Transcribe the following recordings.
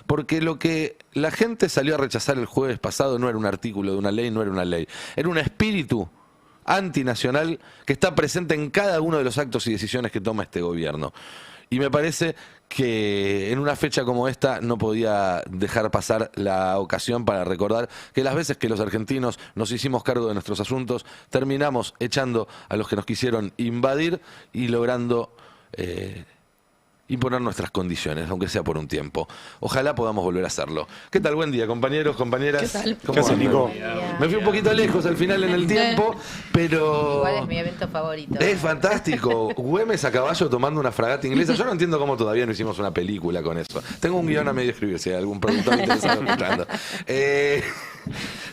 porque lo que la gente salió a rechazar el jueves pasado no era un artículo de una ley, no era una ley, era un espíritu antinacional que está presente en cada uno de los actos y decisiones que toma este gobierno. Y me parece que en una fecha como esta no podía dejar pasar la ocasión para recordar que las veces que los argentinos nos hicimos cargo de nuestros asuntos, terminamos echando a los que nos quisieron invadir y logrando imponer nuestras condiciones, aunque sea por un tiempo. Ojalá podamos volver a hacerlo. ¿Qué tal? Buen día, compañeros, compañeras. ¿Qué tal? ¿Cómo ¿Qué haces, andan? Nico? Me fui un poquito lejos al final en el tiempo, pero... Igual es mi evento favorito. Es fantástico. Güemes a caballo tomando una fragata inglesa. Yo no entiendo cómo todavía no hicimos una película con eso. Tengo un guión a medio escribir, si hay algún productor interesado escuchando.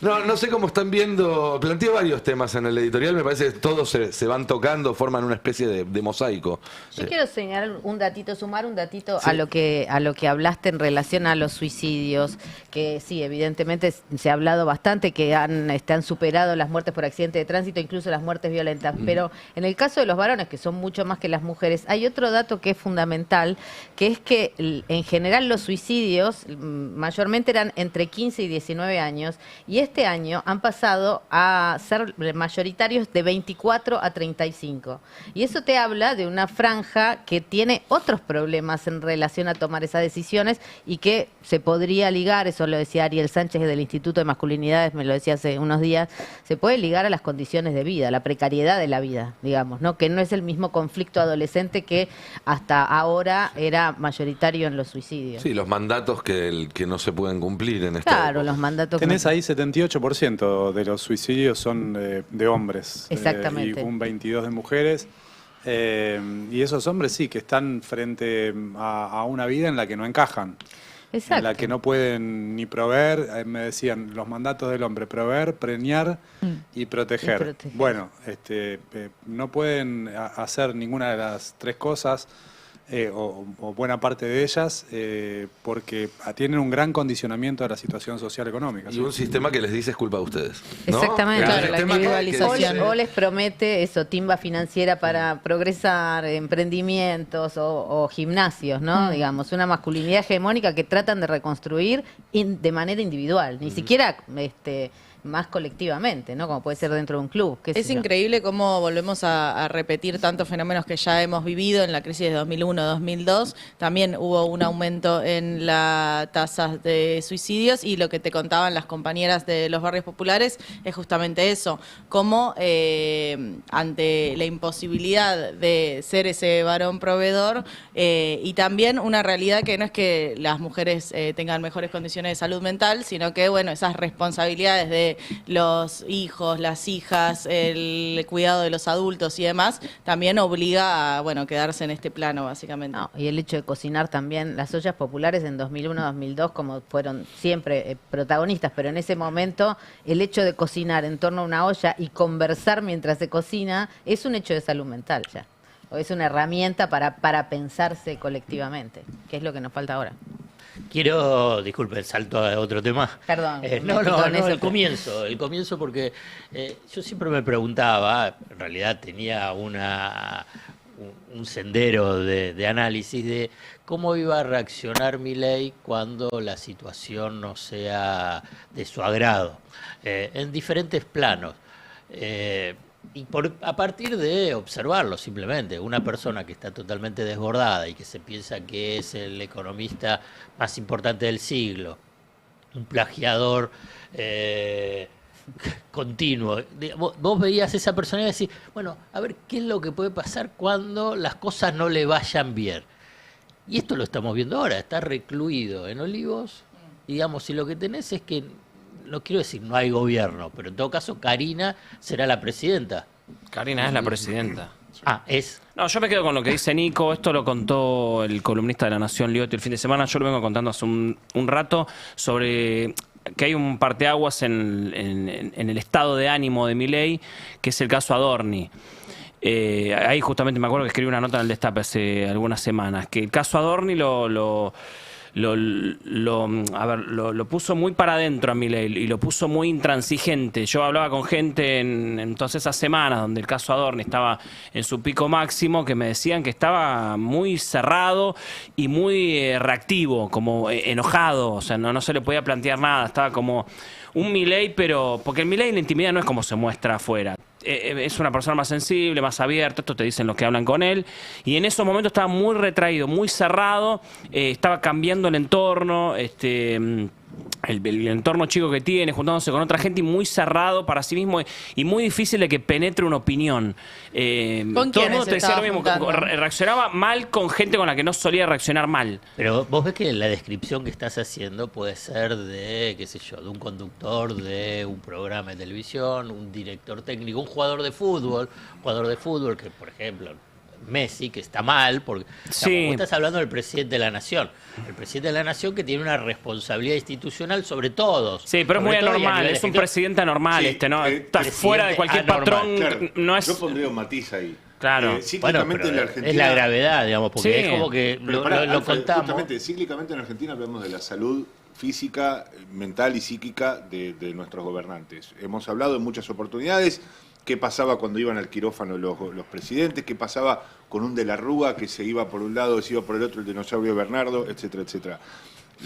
No sé cómo están viendo. Planteo varios temas en el editorial. Me parece que todos se van tocando, forman una especie de mosaico. Yo quiero señalar un datito, sumar un datito Sí. a lo que hablaste en relación a los suicidios, que sí, evidentemente se ha hablado bastante, que han superado las muertes por accidente de tránsito, incluso las muertes violentas. Pero en el caso de los varones, que son mucho más que las mujeres, hay otro dato que es fundamental, que es que en general los suicidios mayormente eran entre 15 y 19 años, y este año han pasado a ser mayoritarios de 24 a 35. Y eso te habla de una franja que tiene otros problemas en relación a tomar esas decisiones y que se podría ligar, eso lo decía Ariel Sánchez del Instituto de Masculinidades, me lo decía hace unos días, se puede ligar a las condiciones de vida, la precariedad de la vida, digamos, ¿no? Que no es el mismo conflicto adolescente que hasta ahora era mayoritario en los suicidios. Sí, los mandatos que no se pueden cumplir en esta Claro, época. los mandatos que Tenés no- ahí 78% de los suicidios son de hombres. Exactamente. Y un 22% de mujeres. Y esos hombres sí, que están frente a una vida en la que no encajan. Exacto. En la que no pueden ni proveer, me decían, los mandatos del hombre, proveer, preñar y proteger. Y proteger. Bueno, no pueden hacer ninguna de las tres cosas, o buena parte de ellas, porque tienen un gran condicionamiento de la situación social económica. Y un sistema que les dice es culpa de ustedes, ¿no? Exactamente. Un Claro, la sistema que individualización. dice- O les promete eso, timba financiera para progresar, emprendimientos o gimnasios, ¿no? Digamos, una masculinidad hegemónica que tratan de reconstruir de manera individual, ni siquiera más colectivamente, ¿no? Como puede ser dentro de un club. qué sé Es yo. increíble cómo volvemos a repetir tantos fenómenos que ya hemos vivido en la crisis de 2001-2002. También hubo un aumento en las tasas de suicidios y lo que te contaban las compañeras de los barrios populares es justamente eso, cómo ante la imposibilidad de ser ese varón proveedor y también una realidad que no es que las mujeres tengan mejores condiciones de salud mental, sino que, bueno, esas responsabilidades de los hijos, las hijas, el cuidado de los adultos y demás, también obliga a, bueno, quedarse en este plano, básicamente. No, y el hecho de cocinar también, las ollas populares en 2001-2002 como fueron siempre protagonistas, pero en ese momento el hecho de cocinar en torno a una olla y conversar mientras se cocina es un hecho de salud mental ya, o es una herramienta para pensarse colectivamente, que es lo que nos falta ahora. Quiero, disculpe, el salto a otro tema. Perdón, me No, piconé el comienzo porque yo siempre me preguntaba, en realidad tenía un sendero de análisis de cómo iba a reaccionar Milei cuando la situación no sea de su agrado, en diferentes planos. Y a partir de observarlo simplemente, una persona que está totalmente desbordada y que se piensa que es el economista más importante del siglo, un plagiador continuo. Vos veías a esa persona y decís, bueno, a ver qué es lo que puede pasar cuando las cosas no le vayan bien. Y esto lo estamos viendo ahora, está recluido en Olivos, digamos, y lo que tenés es que, no quiero decir no hay gobierno, pero en todo caso Karina será la presidenta. Karina es la presidenta. Ah, es. No, yo me quedo con lo que dice Nico. Esto lo contó el columnista de La Nación, Liotti, el fin de semana. Yo lo vengo contando hace un rato sobre que hay un parteaguas en el estado de ánimo de Milei, que es el caso Adorni. Ahí justamente me acuerdo que escribí una nota en el Destape hace algunas semanas, que el caso Adorni lo lo puso muy para adentro a Milei y lo puso muy intransigente. Yo hablaba con gente en todas esas semanas donde el caso Adorni estaba en su pico máximo, que me decían que estaba muy cerrado y muy reactivo, como enojado, o sea, no se le podía plantear nada, estaba como un Milei, pero porque el Milei en la intimidad no es como se muestra afuera. Es una persona más sensible, más abierta, esto te dicen los que hablan con él, y en esos momentos estaba muy retraído, muy cerrado, estaba cambiando el entorno, el entorno chico que tiene, juntándose con otra gente y muy cerrado para sí mismo y muy difícil de que penetre una opinión. ¿Con todo el mundo quiénes te decía estaba lo mismo, juntando? reaccionaba mal con gente con la que no solía reaccionar mal. Pero vos ves que la descripción que estás haciendo puede ser de, qué sé yo, de un conductor de un programa de televisión, un director técnico, un jugador de fútbol que, por ejemplo, Messi, que está mal, porque Sí. vos estás hablando del presidente de la nación. El presidente de la nación que tiene una responsabilidad institucional sobre todos. Sí, pero es muy Sobre todo y a anormal, nivel es un ejecutivo. presidente anormal Sí, ¿no? Está presidente fuera de cualquier anormal, patrón, Claro, no es... yo pondría un matiz ahí. Claro. Bueno, Cíclicamente pero en la Argentina... es la gravedad, digamos, porque Sí. es como que Pero lo, pará, lo Alfred, contamos. justamente, cíclicamente en Argentina hablamos de la salud física, mental y psíquica de nuestros gobernantes. Hemos hablado en muchas oportunidades qué pasaba cuando iban al quirófano los presidentes, qué pasaba con un de la Rúa que se iba por un lado, se iba por el otro, el dinosaurio Bernardo, etcétera, etcétera.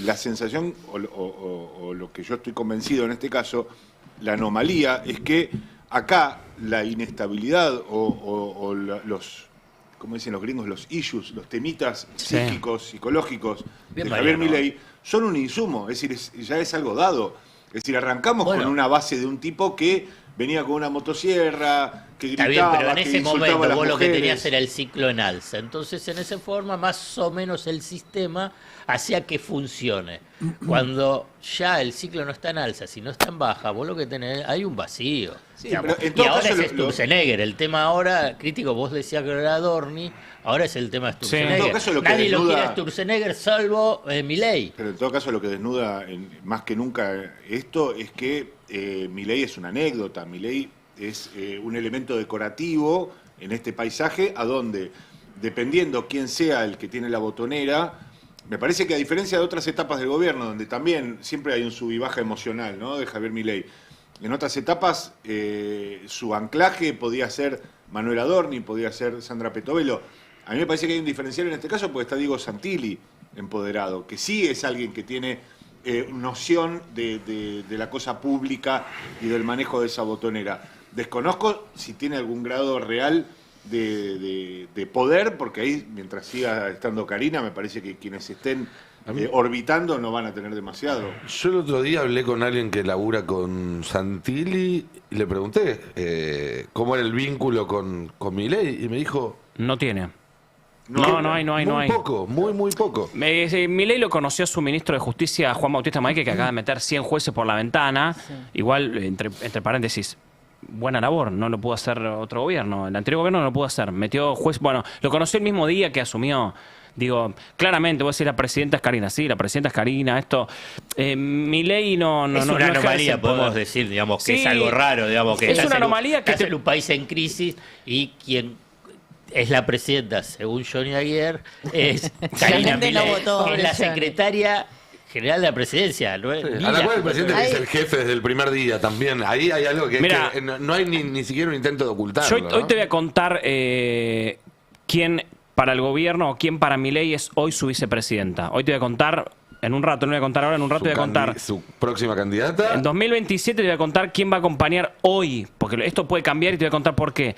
La sensación, o lo que yo estoy convencido en este caso, la anomalía es que acá la inestabilidad los, como dicen los gringos, los issues, los temitas Sí. psíquicos, psicológicos Bien de Javier Mariano. Milei son un insumo, es decir, ya es algo dado. Es decir, arrancamos Bueno. con una base de un tipo que venía con una motosierra, que Está bien, gritaba, pero en que ese insultaba momento a las vos lo que mujeres. tenías era el ciclo en alza. Entonces, en esa forma, más o menos el sistema hacía que funcione. Cuando ya el ciclo no está en alza, sino está en baja, vos lo que tenés, hay un vacío. Sí, digamos. pero en Y todo ahora caso es Sturzenegger. El tema ahora, crítico, vos decías que era Adorni, ahora es el tema de Sturzenegger. En todo caso, lo que Nadie lo desnuda- quiere a Sturzenegger salvo Milei. Pero en todo caso lo que desnuda más que nunca esto es que Milei es una anécdota, Milei es un elemento decorativo en este paisaje a donde, dependiendo quién sea el que tiene la botonera, me parece que a diferencia de otras etapas del gobierno, donde también siempre hay un sub y baja emocional, ¿no?, de Javier Milei, en otras etapas su anclaje podía ser Manuel Adorni, podía ser Sandra Petovelo. A mí me parece que hay un diferencial en este caso porque está Diego Santilli empoderado, que sí es alguien que tiene noción de la cosa pública y del manejo de esa botonera. Desconozco si tiene algún grado real de poder, porque ahí, mientras siga estando Karina, me parece que quienes estén orbitando no van a tener demasiado. Yo el otro día hablé con alguien que labura con Santilli y le pregunté cómo era el vínculo con Milei y me dijo... No tiene. No hay. Muy poco, muy poco. Milei lo conoció a su ministro de Justicia, Juan Bautista Maíque, que acaba de meter 100 jueces por la ventana. Igual, entre paréntesis, buena labor, no lo pudo hacer otro gobierno. El anterior gobierno no lo pudo hacer. Metió juez, bueno, lo conoció el mismo día que asumió. Digo, claramente, vos decís la presidenta es Karina, sí, la presidenta es Karina, esto. Milei no es una ejerce anomalía, el poder. podemos decir, digamos, que Sí, es algo raro, digamos, que es una anomalía que estás te- en un país en crisis y quien es la presidenta, según Johnny Aguirre, es Karina gente no Milei, votó. que es la Pobre Johnny. secretaria general de la presidencia. ¿No? Sí, Ni a la la- cual el presidente Ahí- es el jefe desde el primer día también. Ahí hay algo que, Mirá. que no hay ni siquiera un intento de ocultarlo. Yo hoy te voy a contar quién para el gobierno o quién para Milei es hoy su vicepresidenta. Hoy te voy a contar, en un rato, no voy a contar ahora, en un rato te voy a contar. Su próxima candidata. En 2027 te voy a contar quién va a acompañar hoy, porque esto puede cambiar y te voy a contar por qué.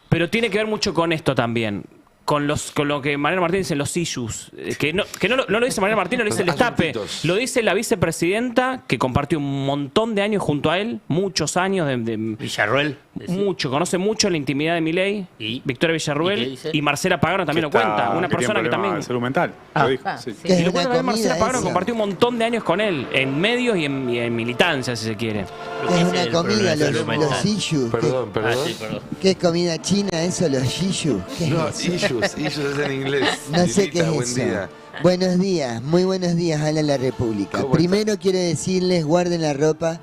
Pero tiene que ver mucho con esto también. Con lo que Mariano Martín dice, los issues. Que no lo dice Mariano Martín, lo dice el destape. Asuntitos. Lo dice la vicepresidenta, que compartió un montón de años junto a él, muchos años de Villarroel. decís. mucho, conoce mucho la intimidad de Milei, ¿Y? Victoria ¿Y qué Villarruel dice? y Marcela Pagano también lo Que está- cuenta. Una que tiene persona que problema también. de salud mental. Ah. Lo dijo, Ah, sí. sí. Que es Y lo una cuenta también Marcela comida Pagano, esa. compartió un montón de años con él, en medios y en militancia, si se quiere. Lo que Es es una el problema comida, de salud los mental. shishu. Perdón, Ah, perdón. sí, perdón. ¿Qué es comida china eso, los shishu? ¿Qué es No, eso? issues es en inglés. No sé qué Lilita, es buen eso. día. Buenos días, muy buenos días a la República. ¿Cómo Primero quiero decirles, guarden la ropa,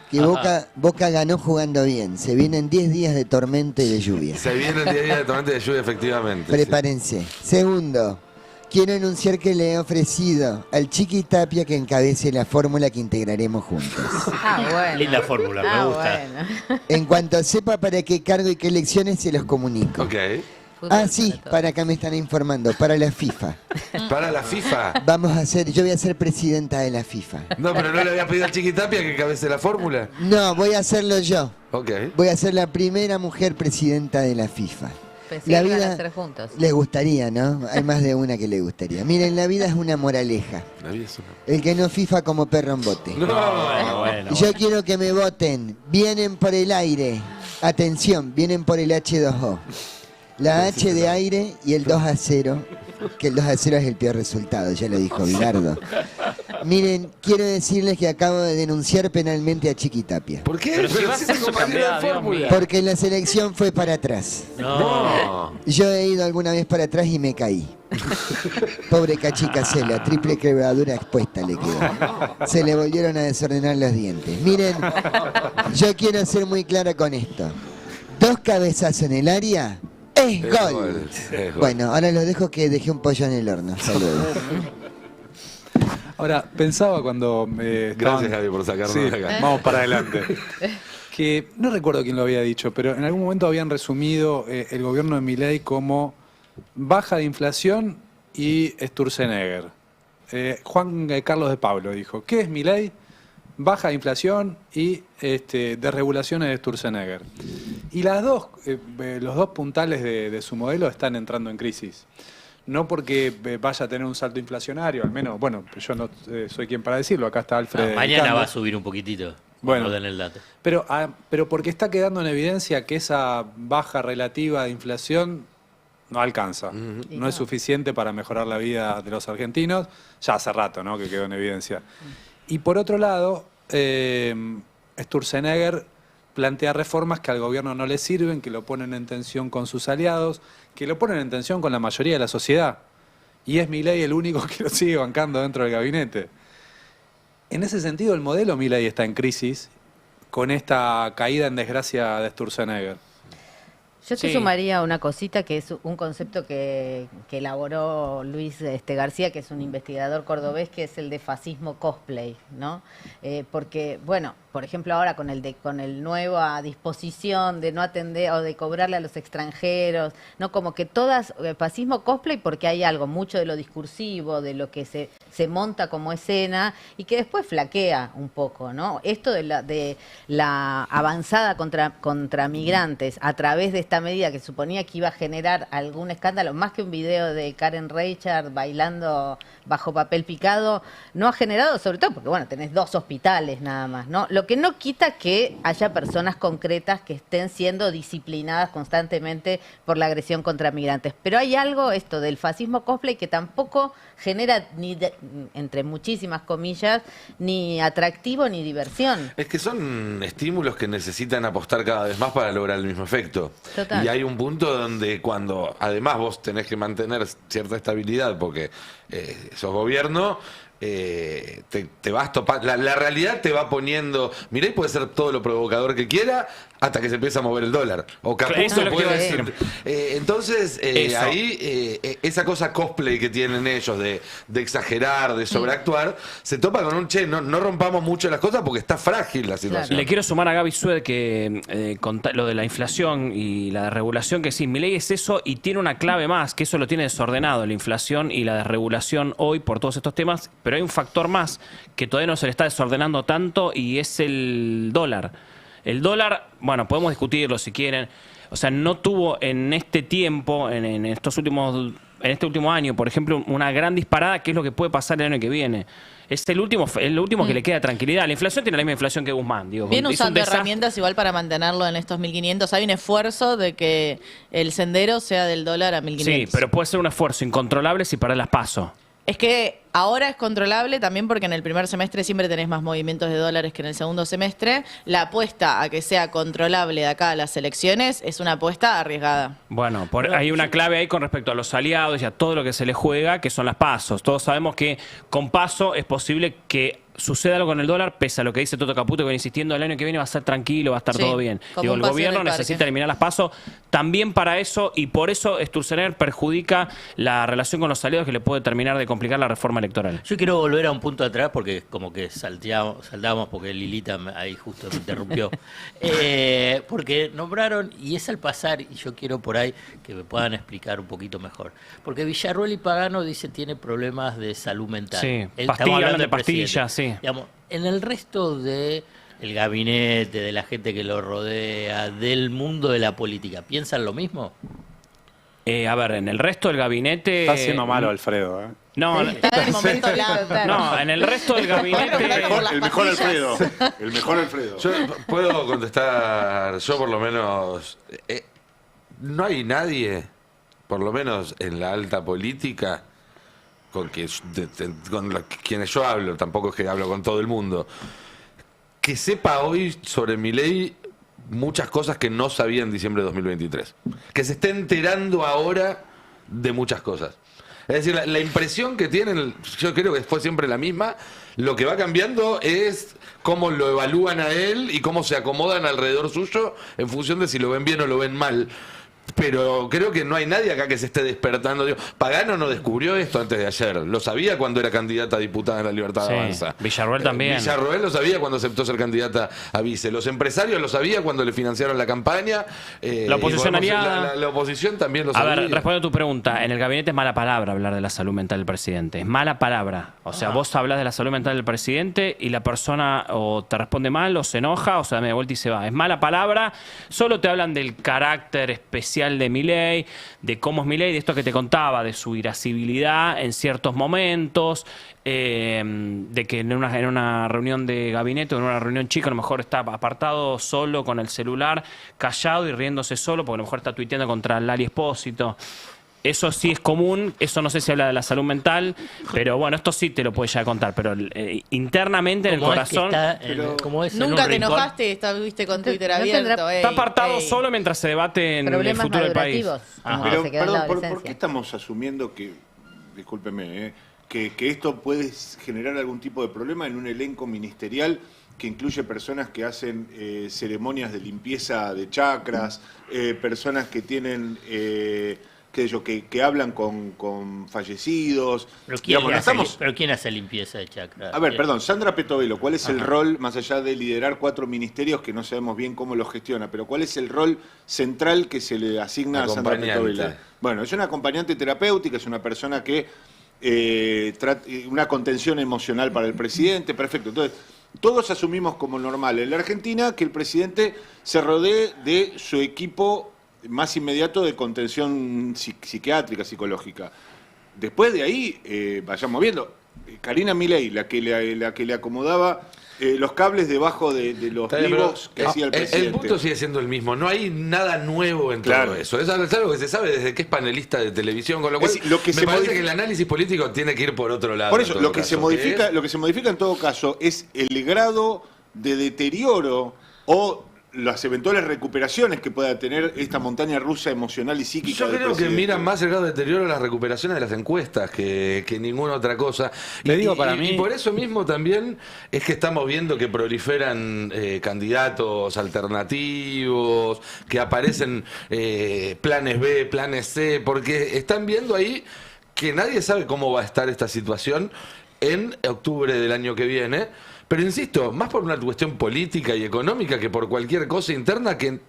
que Ajá. Boca ganó jugando bien. Se vienen 10 días de tormenta y de lluvia. Se viene el día de tormenta de lluvia, efectivamente. sí. Prepárense. Segundo, quiero anunciar que le he ofrecido al Chiqui Tapia que encabece la fórmula que integraremos juntos. Ah, bueno. Linda fórmula, me gusta. Bueno. En cuanto sepa para qué cargo y qué elecciones, se los comunico. Ok. Ah, sí, para acá me están informando, para la FIFA. Para la FIFA. Yo voy a ser presidenta de la FIFA. No, pero no le había pedido al Chiquitapia que encabece la fórmula. No, voy a hacerlo yo. Ok. Voy a ser la primera mujer presidenta de la FIFA. Pensé La que iban vida a hacer juntos. les gustaría, ¿no? Hay más de una que le gustaría. Miren, la vida es una moraleja. La vida es una- El que no FIFA como perro en bote. No. Bueno, Yo quiero que me voten. Vienen por el aire. Atención, vienen por el H2O. La H de aire y el 2-0, que el 2-0 es el peor resultado, ya lo dijo Bilardo. Miren, quiero decirles que acabo de denunciar penalmente a Chiqui Tapia. ¿Por qué? Pero si vas a es ser su compañero de candidato, Dios fórmula. mío. Porque la selección fue para atrás. No. Yo he ido alguna vez para atrás y me caí. Pobre Cachicasela, triple quebradura expuesta le quedó. Se le volvieron a desordenar los dientes. Miren, yo quiero ser muy clara con esto. 2 cabezazos en el área, es Es gol. gol, es gol. Bueno, ahora los dejo que dejé un pollo en el horno. Saludos. Ahora, pensaba cuando... Gracias, Javi, por sacarnos Sí, de acá. vamos para adelante. Que no recuerdo quién lo había dicho, pero en algún momento habían resumido el gobierno de Milei como baja de inflación y Sturzenegger. Juan Carlos de Pablo dijo, ¿qué es Milei? Baja de inflación y desregulaciones de Sturzenegger. Y los dos puntales de su modelo están entrando en crisis. No porque vaya a tener un salto inflacionario, al menos, bueno, yo no soy quien para decirlo, acá está Alfred. mañana Cando. va a subir un poquitito. Bueno. Bueno, den el dato. Pero porque está quedando en evidencia que esa baja relativa de inflación no alcanza. Y No es suficiente para mejorar la vida de los argentinos. Ya hace rato, ¿no?, que quedó en evidencia. Y por otro lado, Sturzenegger plantea reformas que al gobierno no le sirven, que lo ponen en tensión con sus aliados, que lo ponen en tensión con la mayoría de la sociedad. Y es Milei el único que lo sigue bancando dentro del gabinete. En ese sentido, el modelo Milei está en crisis con esta caída en desgracia de Sturzenegger. Yo te Sí. sumaría una cosita que es un concepto que elaboró Luis García, que es un investigador cordobés, que es el de fascismo cosplay, ¿no? Porque, bueno, por ejemplo, ahora con el nueva disposición de no atender o de cobrarle a los extranjeros, ¿no? Como que todas, fascismo cosplay porque hay algo, mucho de lo discursivo, de lo que se monta como escena y que después flaquea un poco, ¿no? Esto de la avanzada contra migrantes a través de esta medida que suponía que iba a generar algún escándalo, más que un video de Karen Reichard bailando bajo papel picado, no ha generado, sobre todo porque, bueno, tenés 2 hospitales nada más, ¿no? Lo que no quita que haya personas concretas que estén siendo disciplinadas constantemente por la agresión contra migrantes. Pero hay algo, esto del fascismo cosplay, que tampoco genera, entre muchísimas comillas, ni atractivo ni diversión. Es que son estímulos que necesitan apostar cada vez más para lograr el mismo efecto. Total. Y hay un punto donde cuando además vos tenés que mantener cierta estabilidad porque sos gobierno, te vas topando. La realidad te va poniendo. Milei puede ser todo lo provocador que quiera hasta que se empieza a mover el dólar. O Eso Capuzzo es lo que puede iba a decir. Entonces, Eso. ahí, esa cosa cosplay que tienen ellos de exagerar, de sobreactuar, se topa con un no rompamos mucho las cosas porque está frágil la situación. Le quiero sumar a Gaby Sued que lo de la inflación y la desregulación, que sí, Milei es eso y tiene una clave más, que eso lo tiene desordenado, la inflación y la desregulación hoy por todos estos temas, pero hay un factor más que todavía no se le está desordenando tanto y es el dólar. El dólar, bueno, podemos discutirlo si quieren, o sea, no tuvo en este tiempo, en este último año, por ejemplo, una gran disparada, que es lo que puede pasar el año que viene. Es lo último que le queda tranquilidad. La inflación tiene la misma inflación que Guzmán. Digo, Viene hizo un usando desastre. herramientas igual para mantenerlo en estos 1.500. Hay un esfuerzo de que el sendero sea del dólar a 1.500. Sí, pero puede ser un esfuerzo incontrolable si para las paso. Es que Ahora es controlable también porque en el primer semestre siempre tenés más movimientos de dólares que en el segundo semestre. La apuesta a que sea controlable de acá a las elecciones es una apuesta arriesgada. Bueno, hay una clave ahí con respecto a los aliados y a todo lo que se le juega, que son las pasos. Todos sabemos que con paso es posible que suceda algo con el dólar, pese a lo que dice Toto Caputo, que viene insistiendo, el año que viene va a ser tranquilo, va a estar Sí, todo bien. como Digo, un el paseo gobierno en el parque. necesita eliminar las pasos también para eso, y por eso Sturzenegger perjudica la relación con los aliados, que le puede terminar de complicar la reforma electoral. Yo quiero volver a un punto atrás porque como que saltamos porque Lilita ahí justo me interrumpió. Porque nombraron, y es al pasar, y yo quiero por ahí que me puedan explicar un poquito mejor. Porque Villarruel y Pagano dice tiene problemas de salud mental. Sí, Estamos pastillas, hablando hablan de del presidente. pastillas, sí. Digamos, en el resto de el gabinete, de la gente que lo rodea, del mundo de la política, ¿piensan lo mismo? A ver, en el resto del gabinete... Está haciendo malo Alfredo, ¿eh? No, Está en el momento no, en el resto del gabinete... El mejor Alfredo. El mejor Alfredo. Yo puedo contestar, yo por lo menos, no hay nadie, por lo menos en la alta política, con quienes yo hablo, tampoco es que hablo con todo el mundo, que sepa hoy sobre Milei muchas cosas que no sabía en diciembre de 2023. Que se esté enterando ahora de muchas cosas. Es decir, la impresión que tienen, yo creo que fue siempre la misma, lo que va cambiando es cómo lo evalúan a él y cómo se acomodan alrededor suyo en función de si lo ven bien o lo ven mal. Pero creo que no hay nadie acá que se esté despertando. Digo, Pagano no descubrió esto antes de ayer. Lo sabía cuando era candidata a diputada en la Libertad Sí, Avanza. Villarruel también. Villarruel lo sabía cuando aceptó ser candidata a vice. Los empresarios lo sabían cuando le financiaron la campaña. La oposición y aliada. la oposición también lo A sabía. ver, responde a tu pregunta. En el gabinete es mala palabra hablar de la salud mental del presidente. Es mala palabra. O sea, vos hablas de la salud mental del presidente y la persona o te responde mal o se enoja o se da media vuelta y se va. Es mala palabra. Solo te hablan del carácter especial de Milei, de cómo es Milei, de esto que te contaba, de su irascibilidad en ciertos momentos, de que en una reunión de gabinete o en una reunión chica a lo mejor está apartado solo con el celular, callado y riéndose solo, porque a lo mejor está tuiteando contra Lali Espósito. Eso sí es común, eso no sé si habla de la salud mental, pero bueno, esto sí te lo puede ya contar, pero internamente en el ¿Cómo es corazón... que está ¿cómo es en Nunca un te rincón? enojaste, estuviste con Twitter No abierto. tendrá- Está ey, apartado ey. solo mientras se debate en el Problemas futuro del país. madurativos, como Pero, se quedó en la perdón, ¿por qué adolescencia. estamos asumiendo que, discúlpeme, que esto puede generar algún tipo de problema en un elenco ministerial que incluye personas que hacen ceremonias de limpieza de chakras, personas que tienen... qué sé yo, que hablan con fallecidos? ¿Pero quién, Digamos, no estamos... ¿Pero quién hace limpieza de chakra? A ver, perdón, Sandra Petovelo, ¿cuál es el rol, más allá de liderar 4 ministerios que no sabemos bien cómo los gestiona, pero cuál es el rol central que se le asigna a Sandra Acompañante. Petovelo? Bueno, es una acompañante terapéutica, es una persona que una contención emocional para el presidente, perfecto. Entonces, todos asumimos como normal en la Argentina que el presidente se rodee de su equipo más inmediato de contención psiquiátrica, psicológica. Después de ahí, vayamos viendo. Karina Milei, la que le acomodaba los cables debajo de los Está bien, vivos que pero hacía el presidente. el punto sigue siendo el mismo. No hay nada nuevo en Claro. todo eso. Es algo que se sabe desde que es panelista de televisión, con lo cual Es decir, lo que me se parece modifica- que el análisis político tiene que ir por otro lado. Por en eso, todo lo que caso, se modifica en todo caso es el grado de deterioro o las eventuales recuperaciones que pueda tener esta montaña rusa emocional y psíquica. Yo del creo que presidente. miran más el grado de deterioro de las recuperaciones de las encuestas que ninguna otra cosa. Te digo, para mí- y por eso mismo también es que estamos viendo que proliferan candidatos alternativos, que aparecen planes B, planes C, porque están viendo ahí que nadie sabe cómo va a estar esta situación en octubre del año que viene. Pero insisto, más por una cuestión política y económica que por cualquier cosa interna que,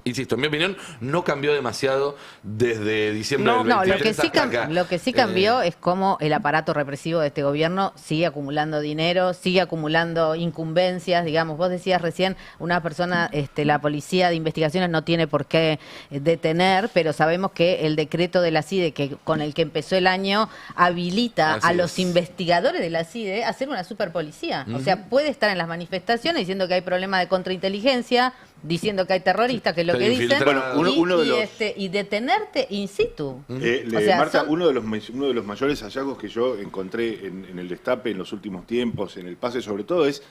insisto, en mi opinión, no cambió demasiado desde diciembre del No, 23 hasta acá. lo que sí cambió es cómo el aparato represivo de este gobierno sigue acumulando dinero, sigue acumulando incumbencias. Digamos, vos decías recién, una persona, la policía de investigaciones no tiene por qué detener, pero sabemos que el decreto de la CIDE, con el que empezó el año, habilita Así a los es. investigadores de la CIDE a ser una superpolicía. O sea, puede estar en las manifestaciones diciendo que hay problema de contrainteligencia, diciendo que hay terroristas, que es lo Pero que dicen, infiltrados. Bueno, uno de los- y detenerte in situ. Marta, son- uno de los mayores hallazgos que yo encontré en el Destape en los últimos tiempos, en el Pase sobre todo, es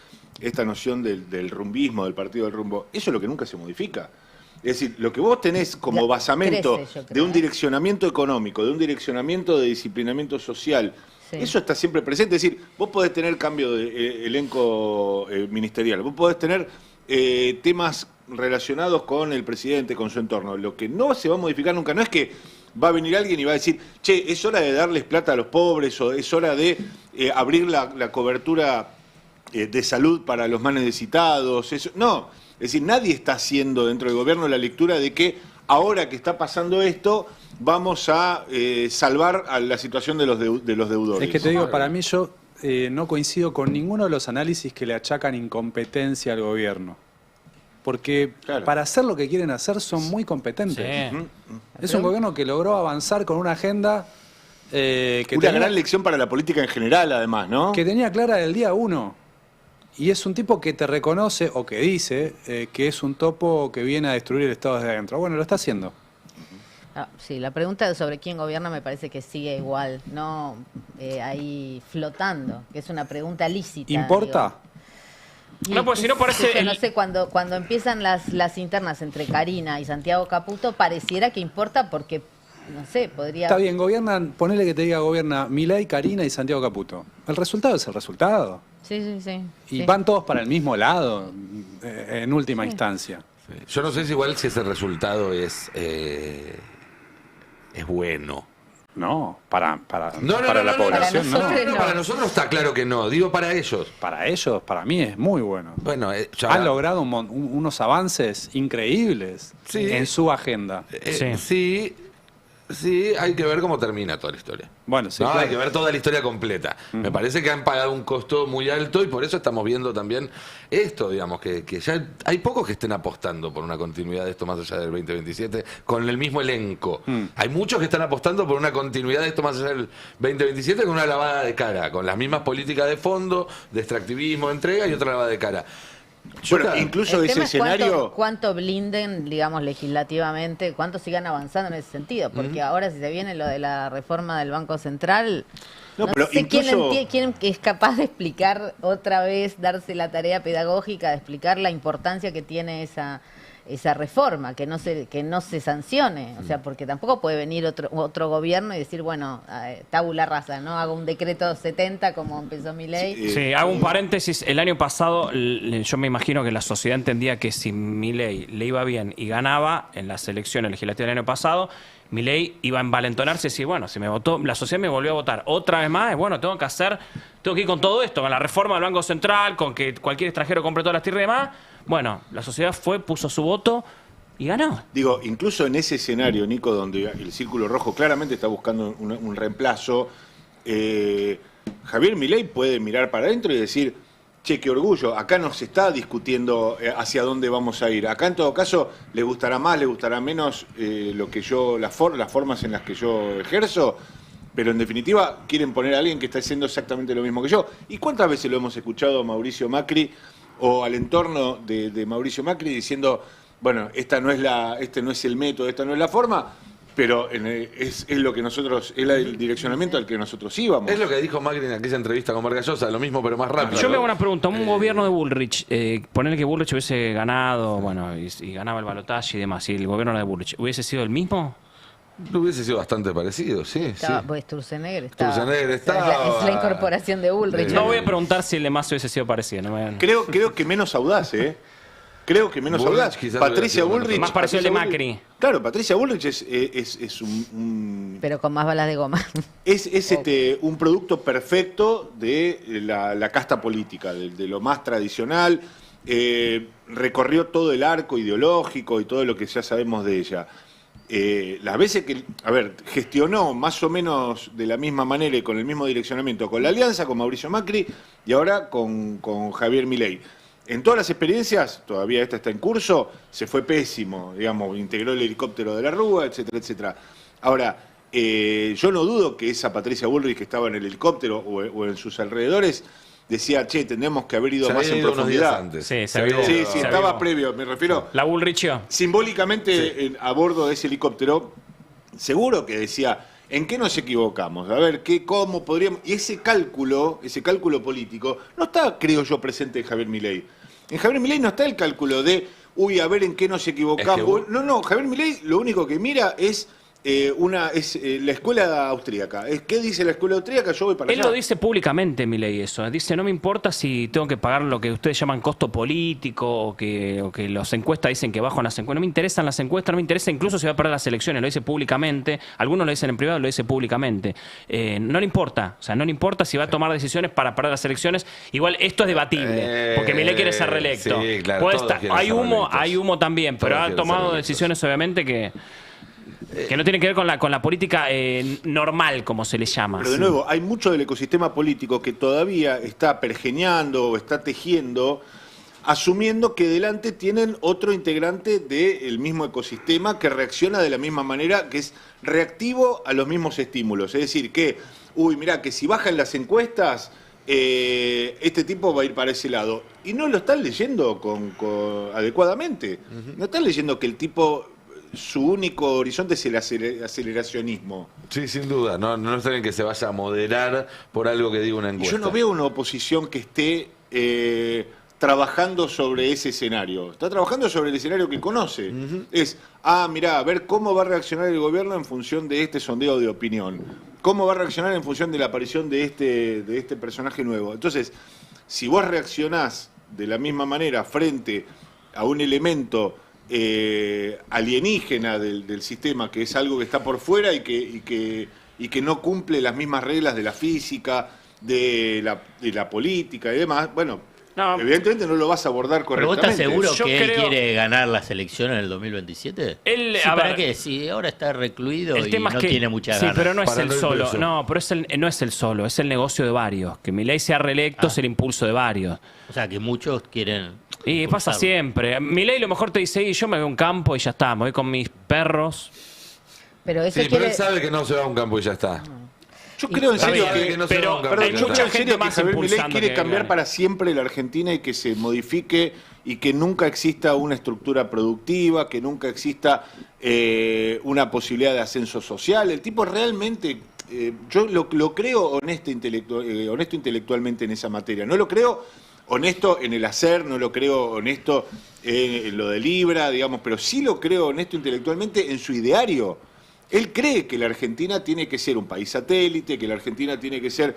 esta noción del rumbismo, del partido del rumbo. Eso es lo que nunca se modifica. Es decir, lo que vos tenés como Ya, basamento crece, yo creo, de un ¿eh? direccionamiento económico, de un direccionamiento de disciplinamiento social, Sí. eso está siempre presente. Es decir, vos podés tener cambio de elenco ministerial, vos podés tener temas relacionados con el presidente, con su entorno. Lo que no se va a modificar nunca no es que va a venir alguien y va a decir, che, es hora de darles plata a los pobres o es hora de abrir la cobertura de salud para los más necesitados. Eso, no, es decir, nadie está haciendo dentro del gobierno la lectura de que ahora que está pasando esto, vamos a salvar a la situación de los deudores. Es que te digo, para mí yo no coincido con ninguno de los análisis que le achacan incompetencia al gobierno. Porque Claro. para hacer lo que quieren hacer son muy competentes. Sí. Es un gobierno que logró avanzar con una agenda que Una gran lección para la política en general, además, ¿no? que tenía clara del día 1. Y es un tipo que te reconoce o que dice que es un topo que viene a destruir el Estado desde adentro. Bueno, lo está haciendo. Sí, la pregunta sobre quién gobierna me parece que sigue igual, no ahí flotando, que es una pregunta lícita. ¿Importa? digo. No, pues si no parece Yo no el- sé, cuando empiezan las internas entre Karina y Santiago Caputo, pareciera que importa porque, no sé, podría... Está bien, gobiernan, ponele que te diga gobierna Milei, Karina y Santiago Caputo. El resultado es el resultado. Sí, sí, sí. Y sí. van todos para el mismo lado, en última instancia. Sí. Yo no sé si igual si ese resultado es bueno. No, para No, la no, población Para no. nosotros No, para nosotros está claro que no. Digo para ellos. Para ellos, para mí es muy bueno. Bueno, ya Han logrado unos avances increíbles Sí. en su agenda. sí, sí, hay que ver cómo termina toda la historia. Bueno, sí, No, claro. hay que ver toda la historia completa. Me parece que han pagado un costo muy alto y por eso estamos viendo también esto, digamos, que ya hay pocos que estén apostando por una continuidad de esto más allá del 2027 con el mismo elenco. Hay muchos que están apostando por una continuidad de esto más allá del 2027 con una lavada de cara, con las mismas políticas de fondo, de extractivismo, de entrega y otra lavada de cara. Yo Bueno, cada- incluso El ese tema es escenario... cuánto blinden, digamos, legislativamente, cuánto sigan avanzando en ese sentido, porque ahora si se viene lo de la reforma del Banco Central, No, no, pero sé incluso- quién es capaz de explicar otra vez, darse la tarea pedagógica de explicar la importancia que tiene esa reforma, que no se sancione, o sea, porque tampoco puede venir otro gobierno y decir, bueno, tabula rasa, ¿no? Hago un decreto 70 como empezó mi ley. Sí, hago un paréntesis. El año pasado yo me imagino que la sociedad entendía que si Milei le iba bien y ganaba en las elecciones legislativas del año pasado, Milei iba a envalentonarse y decir, bueno, si me votó, la sociedad me volvió a votar otra vez más, bueno, tengo que ir con todo esto, con la reforma del Banco Central, con que cualquier extranjero compre todas las tierras y demás. Bueno, la sociedad puso su voto y ganó. Digo, incluso en ese escenario, Nico, donde el Círculo Rojo claramente está buscando un reemplazo, Javier Milei puede mirar para adentro y decir, che, qué orgullo, acá no se está discutiendo hacia dónde vamos a ir. Acá en todo caso le gustará más, le gustará menos lo que las formas en las que yo ejerzo, pero en definitiva quieren poner a alguien que está haciendo exactamente lo mismo que yo. ¿Y cuántas veces lo hemos escuchado a Mauricio Macri o al entorno de Mauricio Macri diciendo, bueno, este no es el método, esta no es la forma, pero es lo que nosotros, es el direccionamiento al que nosotros íbamos? Es lo que dijo Macri en aquella entrevista con Vargallosa, lo mismo pero más rápido. Yo me hago una pregunta, un gobierno de Bullrich, ponerle que Bullrich hubiese ganado, bueno, y ganaba el balotaje y demás, y el gobierno de Bullrich, ¿hubiese sido el mismo? Hubiese sido bastante parecido, sí. Estaba, sí. pues Sturzenegger estaba. Sturzenegger O sea, estaba. es la incorporación de Bullrich. No voy a preguntar si el de Massa hubiese sido parecido. No me... Creo que menos audaz, ¿eh? Creo que menos Bullrich audaz. quizás Patricia hubiera sido Bullrich. más parecido al de Patricia Macri. Bullrich- Claro, Patricia Bullrich es un Pero con más balas de goma. un producto perfecto de la casta política, de lo más tradicional. Recorrió todo el arco ideológico y todo lo que ya sabemos de ella. Las veces que, gestionó más o menos de la misma manera y con el mismo direccionamiento con la Alianza, con Mauricio Macri y ahora con Javier Milei. En todas las experiencias, todavía esta está en curso, se fue pésimo, digamos, integró el helicóptero de la Rúa, etcétera, etcétera. Ahora, yo no dudo que esa Patricia Bullrich que estaba en el helicóptero o en sus alrededores decía, che, tendríamos que haber ido Se más había en ido unos días profundidad. antes. Sí, Se había Sí, ido- sí, se estaba avivó. previo, me refiero. La Bullrichio. Simbólicamente, a bordo de ese helicóptero, seguro que decía, ¿en qué nos equivocamos? A ver, cómo podríamos... Y ese cálculo político, no está, creo yo, presente en Javier Milei. En Javier Milei no está el cálculo de, uy, a ver en qué nos equivocamos. Es que- No, Javier Milei lo único que mira es la escuela austríaca. ¿Qué dice la escuela austríaca? Yo voy para Él allá. lo dice públicamente, Milei, eso. Dice, no me importa si tengo que pagar lo que ustedes llaman costo político o que las encuestas dicen que bajo las encuestas. No me interesan las encuestas, no me interesa incluso si va a perder las elecciones. Lo dice públicamente. Algunos lo dicen en privado, lo dice públicamente. No le importa. O sea, no le importa si va a tomar decisiones para perder las elecciones. Igual esto es debatible, porque Milei quiere ser reelecto. Sí, claro, Puede todos estar- quieren hay ser humo, reelectos. hay humo también, pero Todos ha quieren ser tomado reelectos. decisiones obviamente que no tienen que ver con la política normal, como se le llama. Pero de nuevo, hay mucho del ecosistema político que todavía está pergeñando o está tejiendo, asumiendo que delante tienen otro integrante del mismo ecosistema que reacciona de la misma manera, que es reactivo a los mismos estímulos. Es decir, que, mirá, que si bajan las encuestas, este tipo va a ir para ese lado. Y no lo están leyendo adecuadamente. No están leyendo que el tipo... Su único horizonte es el aceleracionismo. Sí, sin duda. No está bien que se vaya a moderar por algo que diga una Y encuesta. yo no veo una oposición que esté trabajando sobre ese escenario. Está trabajando sobre el escenario que conoce. Es, mirá, a ver cómo va a reaccionar el gobierno en función de este sondeo de opinión. Cómo va a reaccionar en función de la aparición de este personaje nuevo. Entonces, si vos reaccionás de la misma manera frente a un elemento alienígena del sistema, que es algo que está por fuera y que no cumple las mismas reglas de la física, de la política y demás, bueno, No. evidentemente no lo vas a abordar ¿Pero vos correctamente. estás seguro Yo que él creo- quiere ganar las elecciones en el 2027? Él, Sí, a ¿para ver, qué? Si ahora está recluido el y tema no es que tiene muchas sí, ganas. pero no es Para el no ir solo. preso. No, pero no es el solo, es el negocio de varios. Que Milei sea reelecto es el impulso de varios. O sea, que muchos quieren... Y pasa impulsarlo. siempre. Milei lo mejor te dice, y yo me voy a un campo y ya está, me voy con mis perros. Pero eso Sí, pero quiere... él sabe que no se va a un campo y ya está. Yo creo en Está serio bien, que... que no se pero- va a un campo pero y hay ya Yo mucha está. creo en gente serio que más Javier Milei impulsando quiere que cambiar gane. para siempre la Argentina y que se modifique y que nunca exista una estructura productiva, que nunca exista una posibilidad de ascenso social. El tipo realmente, yo lo creo honesto intelectualmente en esa materia. No lo creo honesto en el hacer, no lo creo honesto en lo de Libra, digamos, pero sí lo creo honesto intelectualmente en su ideario. Él cree que la Argentina tiene que ser un país satélite, que la Argentina tiene que ser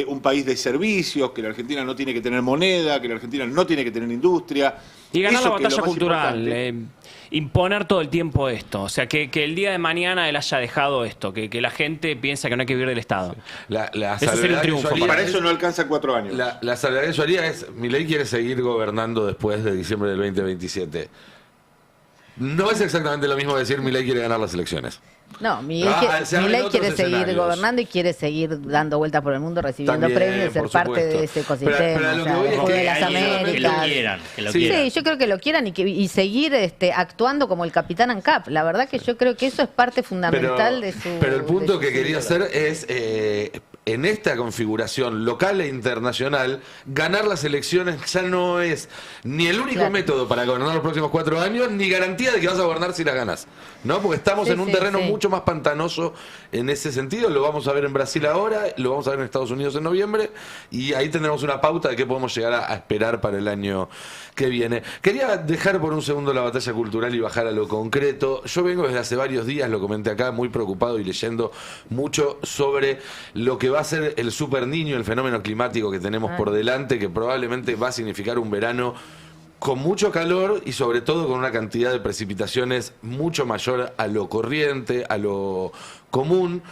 un país de servicios, que la Argentina no tiene que tener moneda, que la Argentina no tiene que tener industria. Y ganar Eso la que es lo batalla más cultural, importante. imponer todo el tiempo esto. O sea, que el día de mañana él haya dejado esto, que la gente piensa que no hay que vivir del Estado. La Eso sería un salvedad que triunfo yo haría Para es- eso no alcanza 4 años. La salvedad que yo haría es, Milei quiere seguir gobernando después de diciembre del 2027. No es exactamente lo mismo decir Milei quiere ganar las elecciones. No, Se abren Milei otros quiere seguir escenarios. gobernando y quiere seguir dando vueltas por el mundo, recibiendo También, premios, ser por parte supuesto. de ese Pero ecosistema. a lo o que sea, voy el es Juego que de las alguien que lo Américas. quieran, que lo Sí. quieran. Sí, yo creo que lo quieran y seguir actuando como el Capitán ANCAP. La verdad que yo creo que eso es parte fundamental de su... Pero el punto de que su quería símbolo. hacer es, en esta configuración local e internacional, ganar las elecciones ya no es ni el único Claro. método para gobernar los próximos 4 años, ni garantía de que vas a gobernar si las ganas. ¿No? Porque estamos Sí, en un sí, terreno sí. mucho más pantanoso en ese sentido. Lo vamos a ver en Brasil ahora, lo vamos a ver en Estados Unidos en noviembre, y ahí tendremos una pauta de qué podemos llegar a esperar para el año que viene. Quería dejar por un segundo la batalla cultural y bajar a lo concreto. Yo vengo desde hace varios días, lo comenté acá, muy preocupado y leyendo mucho sobre lo que va a ser el Super Niño, el fenómeno climático que tenemos por delante, que probablemente va a significar un verano con mucho calor y sobre todo con una cantidad de precipitaciones mucho mayor a lo corriente, a lo común.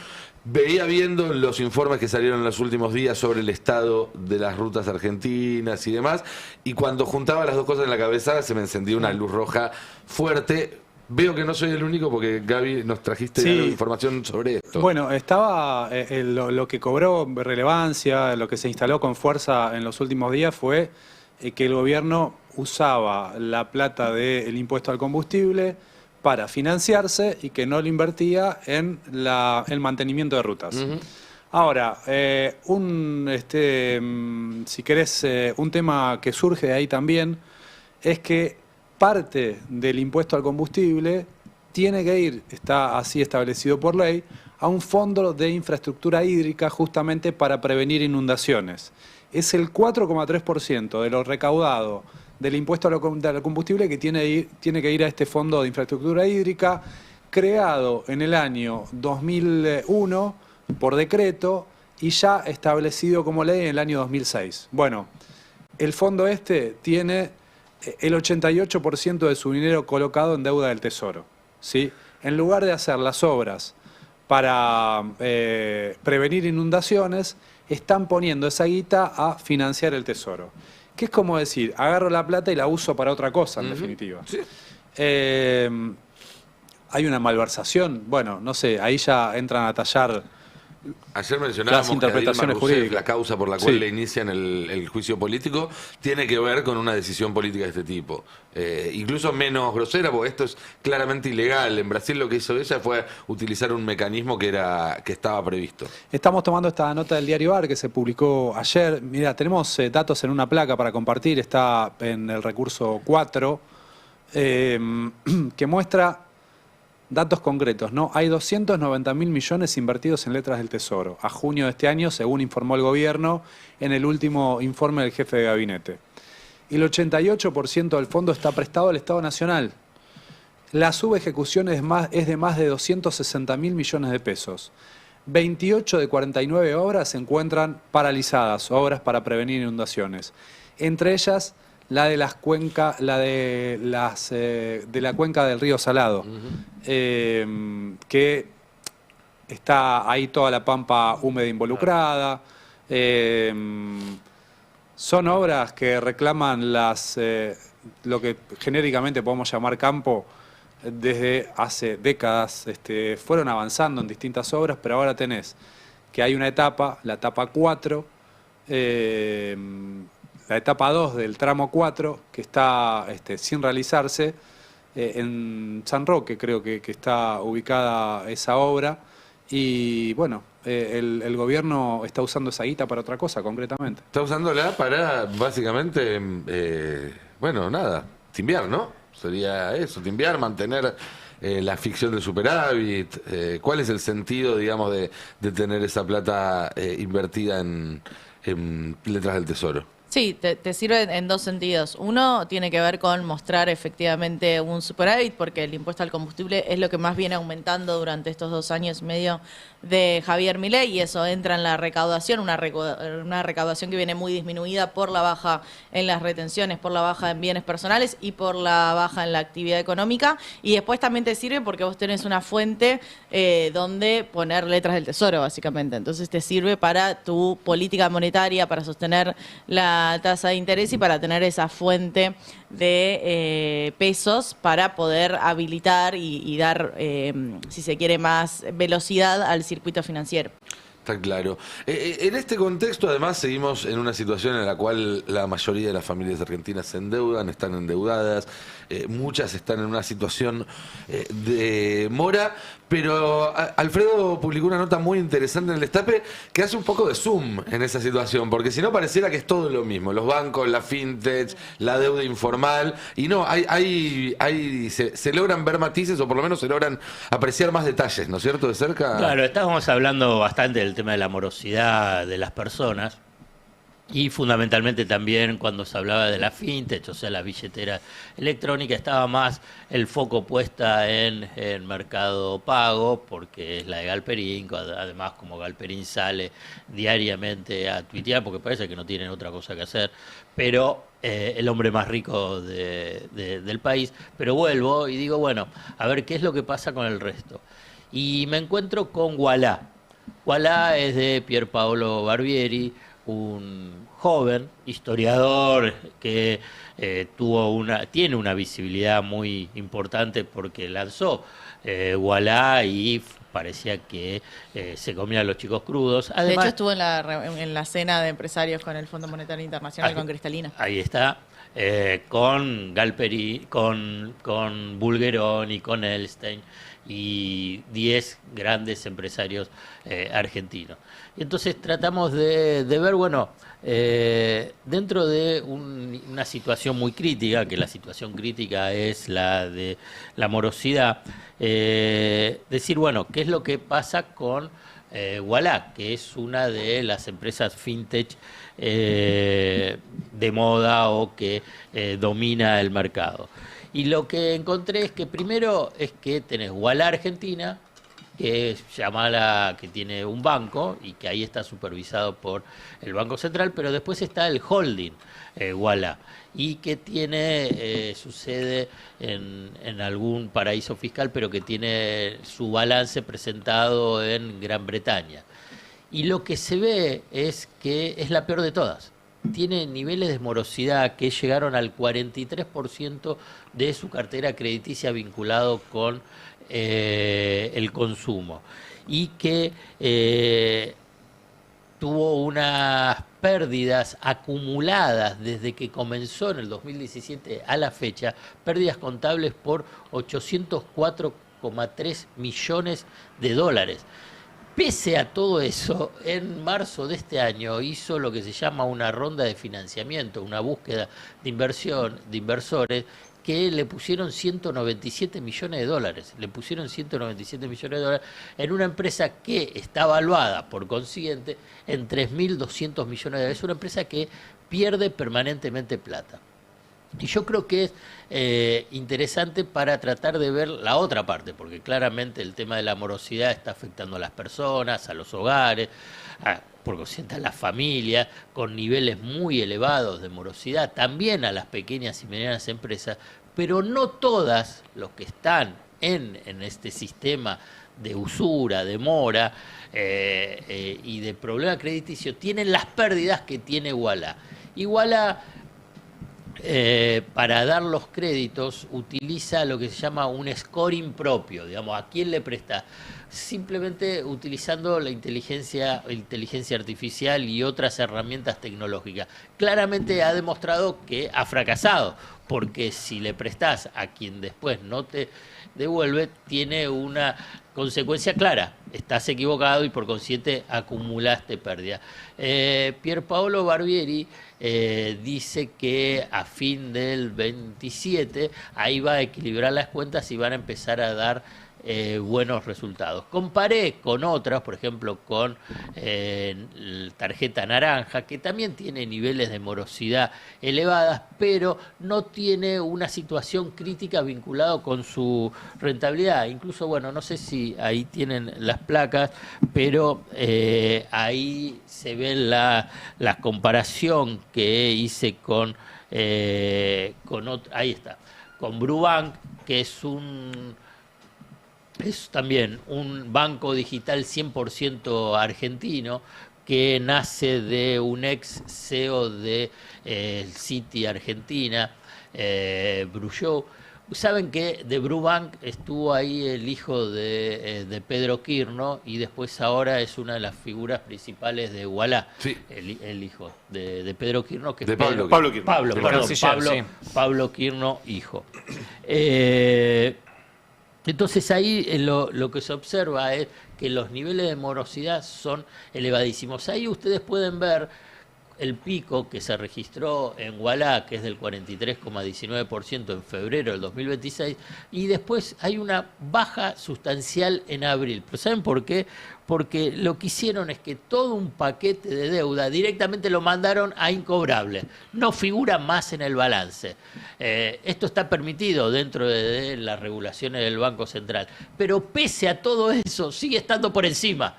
Veía viendo los informes que salieron en los últimos días sobre el estado de las rutas argentinas y demás, y cuando juntaba las dos cosas en la cabeza se me encendía una luz roja fuerte. Veo que no soy el único porque, Gaby, nos trajiste Sí. algo de información sobre esto. Bueno, estaba lo que cobró relevancia, lo que se instaló con fuerza en los últimos días fue que el gobierno usaba la plata del impuesto al combustible para financiarse y que no lo invertía en el mantenimiento de rutas. Ahora, si querés, un tema que surge de ahí también es que parte del impuesto al combustible tiene que ir, está así establecido por ley, a un fondo de infraestructura hídrica justamente para prevenir inundaciones. Es el 4,3% de lo recaudado del impuesto al combustible que tiene que ir a este fondo de infraestructura hídrica, creado en el año 2001 por decreto y ya establecido como ley en el año 2006. Bueno, el fondo tiene el 88% de su dinero colocado en deuda del Tesoro, ¿sí? En lugar de hacer las obras para prevenir inundaciones, están poniendo esa guita a financiar el Tesoro. Que es como decir, agarro la plata y la uso para otra cosa, en definitiva. Sí. Hay una malversación, bueno, no sé, ahí ya entran a tallar Ayer mencionábamos las interpretaciones que a Dilma Rousseff, jurídicas. la causa por la cual Sí. le inician el juicio político tiene que ver con una decisión política de este tipo. Incluso menos grosera, porque esto es claramente ilegal. En Brasil lo que hizo ella fue utilizar un mecanismo que estaba previsto. Estamos tomando esta nota del diario AR que se publicó ayer. Mira, tenemos datos en una placa para compartir, está en el recurso 4, que muestra datos concretos, ¿no? Hay 290.000 millones invertidos en letras del Tesoro a junio de este año, según informó el gobierno en el último informe del jefe de gabinete. Y el 88% del fondo está prestado al Estado Nacional. La subejecución es de más de 260.000 millones de pesos. 28 de 49 obras se encuentran paralizadas, obras para prevenir inundaciones. Entre ellas, la de la cuenca del río Salado, que está ahí toda la pampa húmeda involucrada. Son obras que reclaman lo que genéricamente podemos llamar campo desde hace décadas. Fueron avanzando en distintas obras, pero ahora tenés que hay una etapa, la etapa 4, la etapa 2 del tramo 4, que está sin realizarse. En San Roque creo que está ubicada esa obra. Y bueno, el gobierno está usando esa guita para otra cosa, concretamente. Está usándola para, básicamente, timbiar, ¿no? Sería eso, timbiar, mantener la ficción del superávit. ¿Cuál es el sentido, digamos, de tener esa plata invertida en letras del Tesoro? Sí, te sirve en dos sentidos. Uno tiene que ver con mostrar efectivamente un superávit, porque el impuesto al combustible es lo que más viene aumentando durante estos 2 años y medio de Javier Milei, y eso entra en la recaudación, una recaudación que viene muy disminuida por la baja en las retenciones, por la baja en bienes personales y por la baja en la actividad económica. Y después también te sirve porque vos tenés una fuente donde poner letras del Tesoro, básicamente. Entonces te sirve para tu política monetaria, para sostener la tasa de interés y para tener esa fuente de pesos para poder habilitar y dar, si se quiere, más velocidad al circuito financiero. Está claro. En este contexto, además, seguimos en una situación en la cual la mayoría de las familias argentinas se endeudan, están endeudadas, muchas están en una situación de mora, pero Alfredo publicó una nota muy interesante en el Destape que hace un poco de zoom en esa situación, porque si no pareciera que es todo lo mismo, los bancos, la fintech, la deuda informal, y no, se logran ver matices, o por lo menos se logran apreciar más detalles, ¿no es cierto?, de cerca. Claro, estábamos hablando bastante del tema de la morosidad de las personas y fundamentalmente también cuando se hablaba de la fintech, o sea, la billetera electrónica, estaba más el foco puesta en el Mercado Pago, porque es la de Galperín, además como Galperín sale diariamente a tuitear, porque parece que no tienen otra cosa que hacer, pero el hombre más rico del país. Pero vuelvo y digo, bueno, a ver qué es lo que pasa con el resto. Y me encuentro con Ualá. Ualá es de Pier Paolo Barbieri, un joven historiador que tiene una visibilidad muy importante porque lanzó Ualá y parecía que se comían los chicos crudos. Además, de hecho, estuvo en la cena de empresarios con el Fondo Monetario Internacional, con Cristalina. Ahí está. Con Galperín, con Bulgeroni, con Elstein. y 10 grandes empresarios argentinos. Y entonces tratamos de ver, bueno, dentro de una situación muy crítica, que la situación crítica es la de la morosidad, decir, bueno, ¿qué es lo que pasa con Ualá, que es una de las empresas fintech de moda o que domina el mercado? Y lo que encontré es que primero es que tenés Ualá Argentina, que es Yamala, que tiene un banco y que ahí está supervisado por el Banco Central, pero después está el holding Ualá, y que tiene su sede en algún paraíso fiscal, pero que tiene su balance presentado en Gran Bretaña. Y lo que se ve es que es la peor de todas. Tiene niveles de morosidad que llegaron al 43% de su cartera crediticia vinculado con el consumo, y que tuvo unas pérdidas acumuladas desde que comenzó en el 2017 a la fecha, pérdidas contables por 804,3 millones de dólares. Pese a todo eso, en marzo de este año hizo lo que se llama una ronda de financiamiento, una búsqueda de inversores, que le pusieron 197 millones de dólares. Le pusieron 197 millones de dólares en una empresa que está evaluada, por consiguiente, en 3.200 millones de dólares. Es una empresa que pierde permanentemente plata. Y yo creo que es interesante para tratar de ver la otra parte, porque claramente el tema de la morosidad está afectando a las personas, a los hogares, por consiguiente a las familias, con niveles muy elevados de morosidad, también a las pequeñas y medianas empresas, pero no todas los que están en este sistema de usura, de mora y de problema crediticio tienen las pérdidas que tiene Ualá. Ualá, para dar los créditos, utiliza lo que se llama un scoring propio, digamos, ¿a quién le presta? Simplemente utilizando la inteligencia artificial y otras herramientas tecnológicas. Claramente ha demostrado que ha fracasado, porque si le prestás a quien después no te devuelve, tiene una consecuencia clara. Estás equivocado y por consiguiente acumulaste pérdida. Pierpaolo Barbieri dice que a fin del 27 ahí va a equilibrar las cuentas y van a empezar a dar buenos resultados. Comparé con otras, por ejemplo, con tarjeta naranja, que también tiene niveles de morosidad elevadas, pero no tiene una situación crítica vinculada con su rentabilidad. Incluso, bueno, no sé si ahí tienen las placas, pero ahí se ve la comparación que hice con ahí está, con Brubank, que es también un banco digital 100% argentino, que nace de un ex CEO de Citi Argentina, Brujó. Saben que de Brubank estuvo ahí el hijo de Pedro Quirno, y después ahora es una de las figuras principales de Ualá, Sí. el hijo de Pedro Quirno, que De es Pedro- Pablo Quirno. Pablo, El perdón, canciller, sí. Pablo Quirno, hijo. Entonces ahí lo que se observa es que los niveles de morosidad son elevadísimos. Ahí ustedes pueden ver el pico que se registró en Ualá, que es del 43,19% en febrero del 2026, y después hay una baja sustancial en abril. ¿Pero saben por qué? Porque lo que hicieron es que todo un paquete de deuda directamente lo mandaron a incobrable. No figura más en el balance. Esto está permitido dentro de las regulaciones del Banco Central. Pero pese a todo eso, sigue estando por encima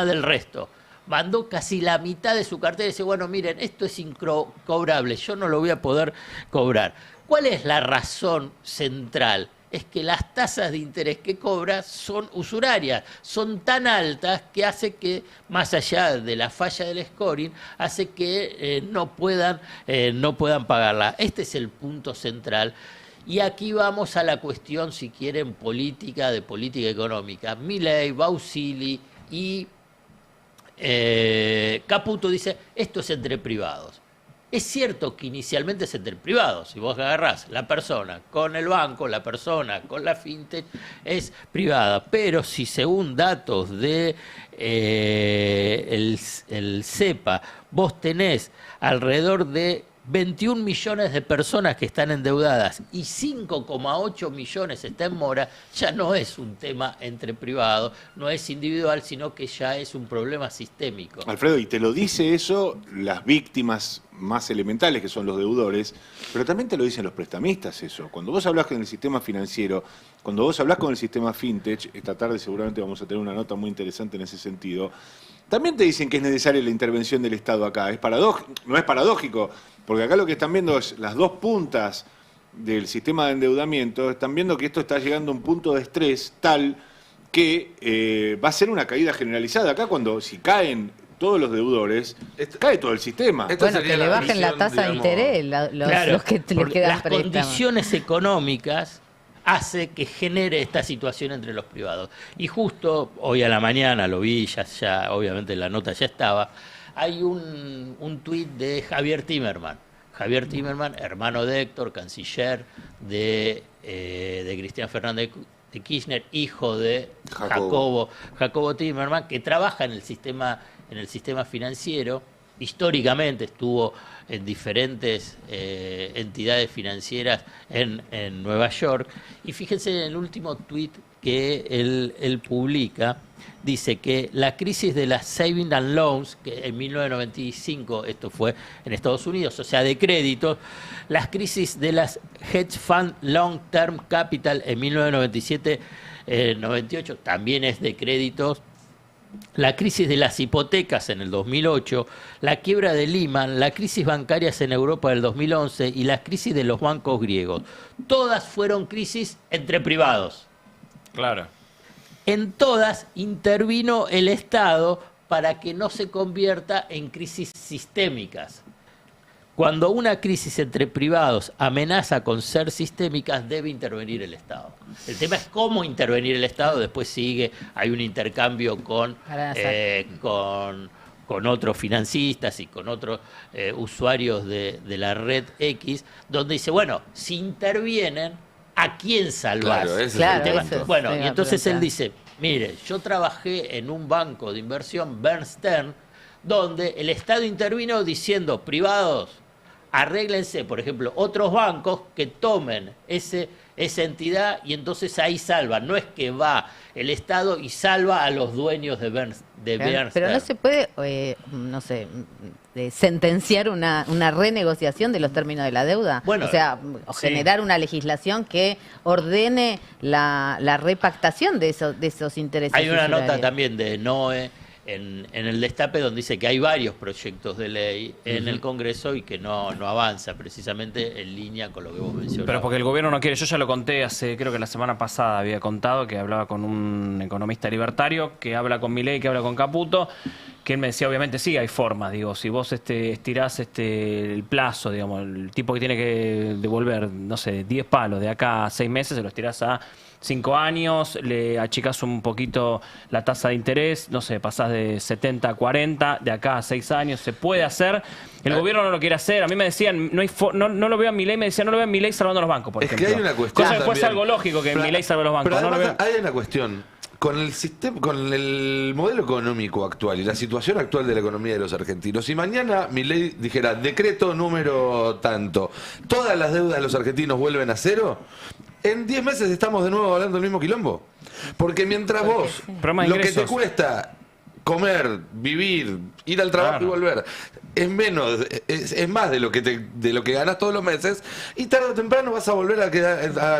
del resto. Mandó casi la mitad de su cartera y dice, bueno, miren, esto es incobrable, yo no lo voy a poder cobrar. ¿Cuál es la razón central? Es que las tasas de interés que cobra son usurarias, son tan altas que hace que, más allá de la falla del scoring, hace que no puedan pagarla. Este es el punto central. Y aquí vamos a la cuestión, si quieren, de política económica. Milei, Bausili y Caputo dice, esto es entre privados. Es cierto que inicialmente es entre privados. Si vos agarrás la persona con el banco, la persona con la fintech, es privada. Pero si según datos de el CEPA, vos tenés alrededor de 21 millones de personas que están endeudadas y 5,8 millones están en mora, ya no es un tema entre privados, no es individual, sino que ya es un problema sistémico. Alfredo, y te lo dice eso las víctimas más elementales, que son los deudores, pero también te lo dicen los prestamistas eso. Cuando vos hablas con el sistema financiero, cuando vos hablas con el sistema fintech, esta tarde seguramente vamos a tener una nota muy interesante en ese sentido, también te dicen que es necesaria la intervención del Estado acá. No es paradójico, porque acá lo que están viendo es las dos puntas del sistema de endeudamiento, están viendo que esto está llegando a un punto de estrés tal que va a ser una caída generalizada. Acá si caen todos los deudores, cae todo el sistema. Bueno, que le bajen la tasa de interés los que le quedan las préstamos. condiciones económicas hace que genere esta situación entre los privados. Y justo hoy a la mañana lo vi, ya obviamente la nota ya estaba, hay un tuit de Javier Timerman. Javier Timerman, hermano de Héctor, canciller de Cristina Fernández de Kirchner, hijo de Jacobo Timerman, que trabaja en el sistema financiero. Históricamente estuvo en diferentes entidades financieras en Nueva York. Y fíjense en el último tuit que él publica, dice que la crisis de las Savings and Loans, que en 1995, esto fue en Estados Unidos, o sea, de créditos, las crisis de las Hedge Fund Long Term Capital en 1997-98, también es de créditos, la crisis de las hipotecas en el 2008, la quiebra de Lehman, la crisis bancarias en Europa del 2011 y la crisis de los bancos griegos. Todas fueron crisis entre privados. Claro. En todas intervino el Estado para que no se convierta en crisis sistémicas. Cuando una crisis entre privados amenaza con ser sistémicas, debe intervenir el Estado. El tema es cómo intervenir el Estado, después hay un intercambio con otros financistas y con otros usuarios de la red X, donde dice, bueno, si intervienen, ¿a quién salvás? Claro, ese es el tema. Bueno, y entonces él dice, mire, yo trabajé en un banco de inversión, Bear Stearns, donde el Estado intervino diciendo, privados, arréglense, por ejemplo, otros bancos que tomen esa entidad y entonces ahí salvan. No es que va el Estado y salva a los dueños de Bear Stearns. Pero no se puede, sentenciar una renegociación de los términos de la deuda. Bueno, o generar una legislación que ordene la repactación de esos intereses. Hay una usurarios. nota también de NOE en el Destape donde dice que hay varios proyectos de ley en el Congreso y que no avanza precisamente en línea con lo que vos mencionabas. Pero porque el gobierno no quiere. Yo ya lo conté creo que la semana pasada había contado que hablaba con un economista libertario que habla con Milei, que habla con Caputo, que él me decía, obviamente sí hay formas, digo, si vos estirás el plazo, digamos, el tipo que tiene que devolver, no sé, 10 palos de acá a 6 meses, se lo estirás a 5 años, le achicás un poquito la tasa de interés, no sé, pasás de 70 a 40, de acá a 6 años, se puede hacer. El gobierno no lo quiere hacer. A mí me decían, no lo veo a Milei, me decían, no lo veo a Milei salvando los bancos, por ejemplo. Es que hay una cuestión cosa que puede ser también. algo lógico que Milei salve los bancos. Pero No lo además veo. hay una cuestión. Con el sistema, con el modelo económico actual y la situación actual de la economía de los argentinos, si mañana Milei dijera decreto número tanto, todas las deudas de los argentinos vuelven a cero, en 10 meses estamos de nuevo hablando del mismo quilombo. Porque mientras vos, Problema de lo que te ingresos. cuesta comer, vivir, ir al trabajo Claro. y volver, es más de lo que ganas todos los meses, y tarde o temprano vas a volver a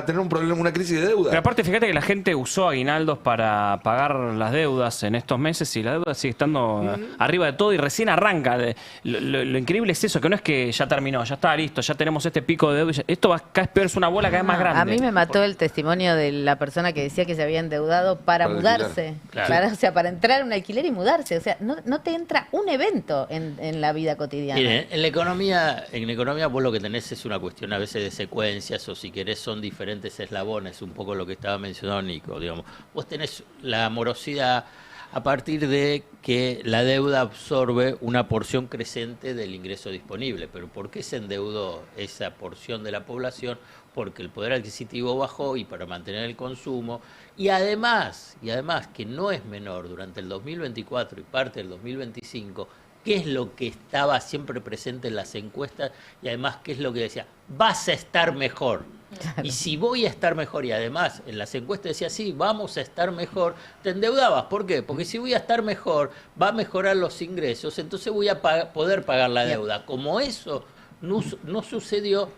tener un problema, una crisis de deuda. Pero aparte, fíjate que la gente usó aguinaldos para pagar las deudas en estos meses y la deuda sigue estando arriba de todo y recién arranca. Lo increíble es eso, que no es que ya terminó, ya está listo, ya tenemos este pico de deuda. Esto va cada vez peor, es una bola cada vez más grande. A mí me mató el testimonio de la persona que decía que se había endeudado para mudarse. Claro. O sea, para entrar a un alquiler y mudarse. O sea, no te entra un evento en la vida cotidiana. Miren, en la economía vos lo que tenés es una cuestión a veces de secuencias o si querés son diferentes eslabones, un poco lo que estaba mencionando Nico, digamos. Vos tenés la morosidad a partir de que la deuda absorbe una porción creciente del ingreso disponible. ¿Pero por qué se endeudó esa porción de la población? Porque el poder adquisitivo bajó y para mantener el consumo. Y además, que no es menor, durante el 2024 y parte del 2025, ¿qué es lo que estaba siempre presente en las encuestas? Y además, ¿qué es lo que decía? Vas a estar mejor. Claro. Y si voy a estar mejor, y además en las encuestas decía, sí, vamos a estar mejor, te endeudabas. ¿Por qué? Porque si voy a estar mejor, va a mejorar los ingresos, entonces voy a poder pagar la deuda. Como eso no sucedió,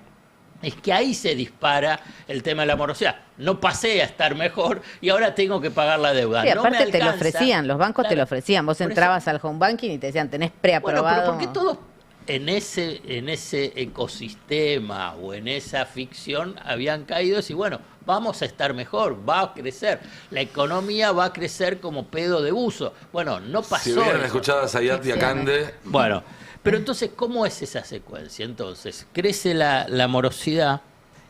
es que ahí se dispara el tema de la morosidad. No pasé a estar mejor y ahora tengo que pagar la deuda. Sí, aparte no me alcanza. te lo ofrecían, los bancos te lo ofrecían. Vos entrabas al home banking y te decían, tenés preaprobado. Bueno, pero ¿por qué todos en ese ecosistema o en esa ficción habían caído? Y bueno, vamos a estar mejor, va a crecer. La economía va a crecer como pedo de buzo. Bueno, no pasó. Si hubieran eso. escuchado a Sayat y a Cande. Bueno, pero entonces, ¿cómo es esa secuencia? Entonces, crece la morosidad,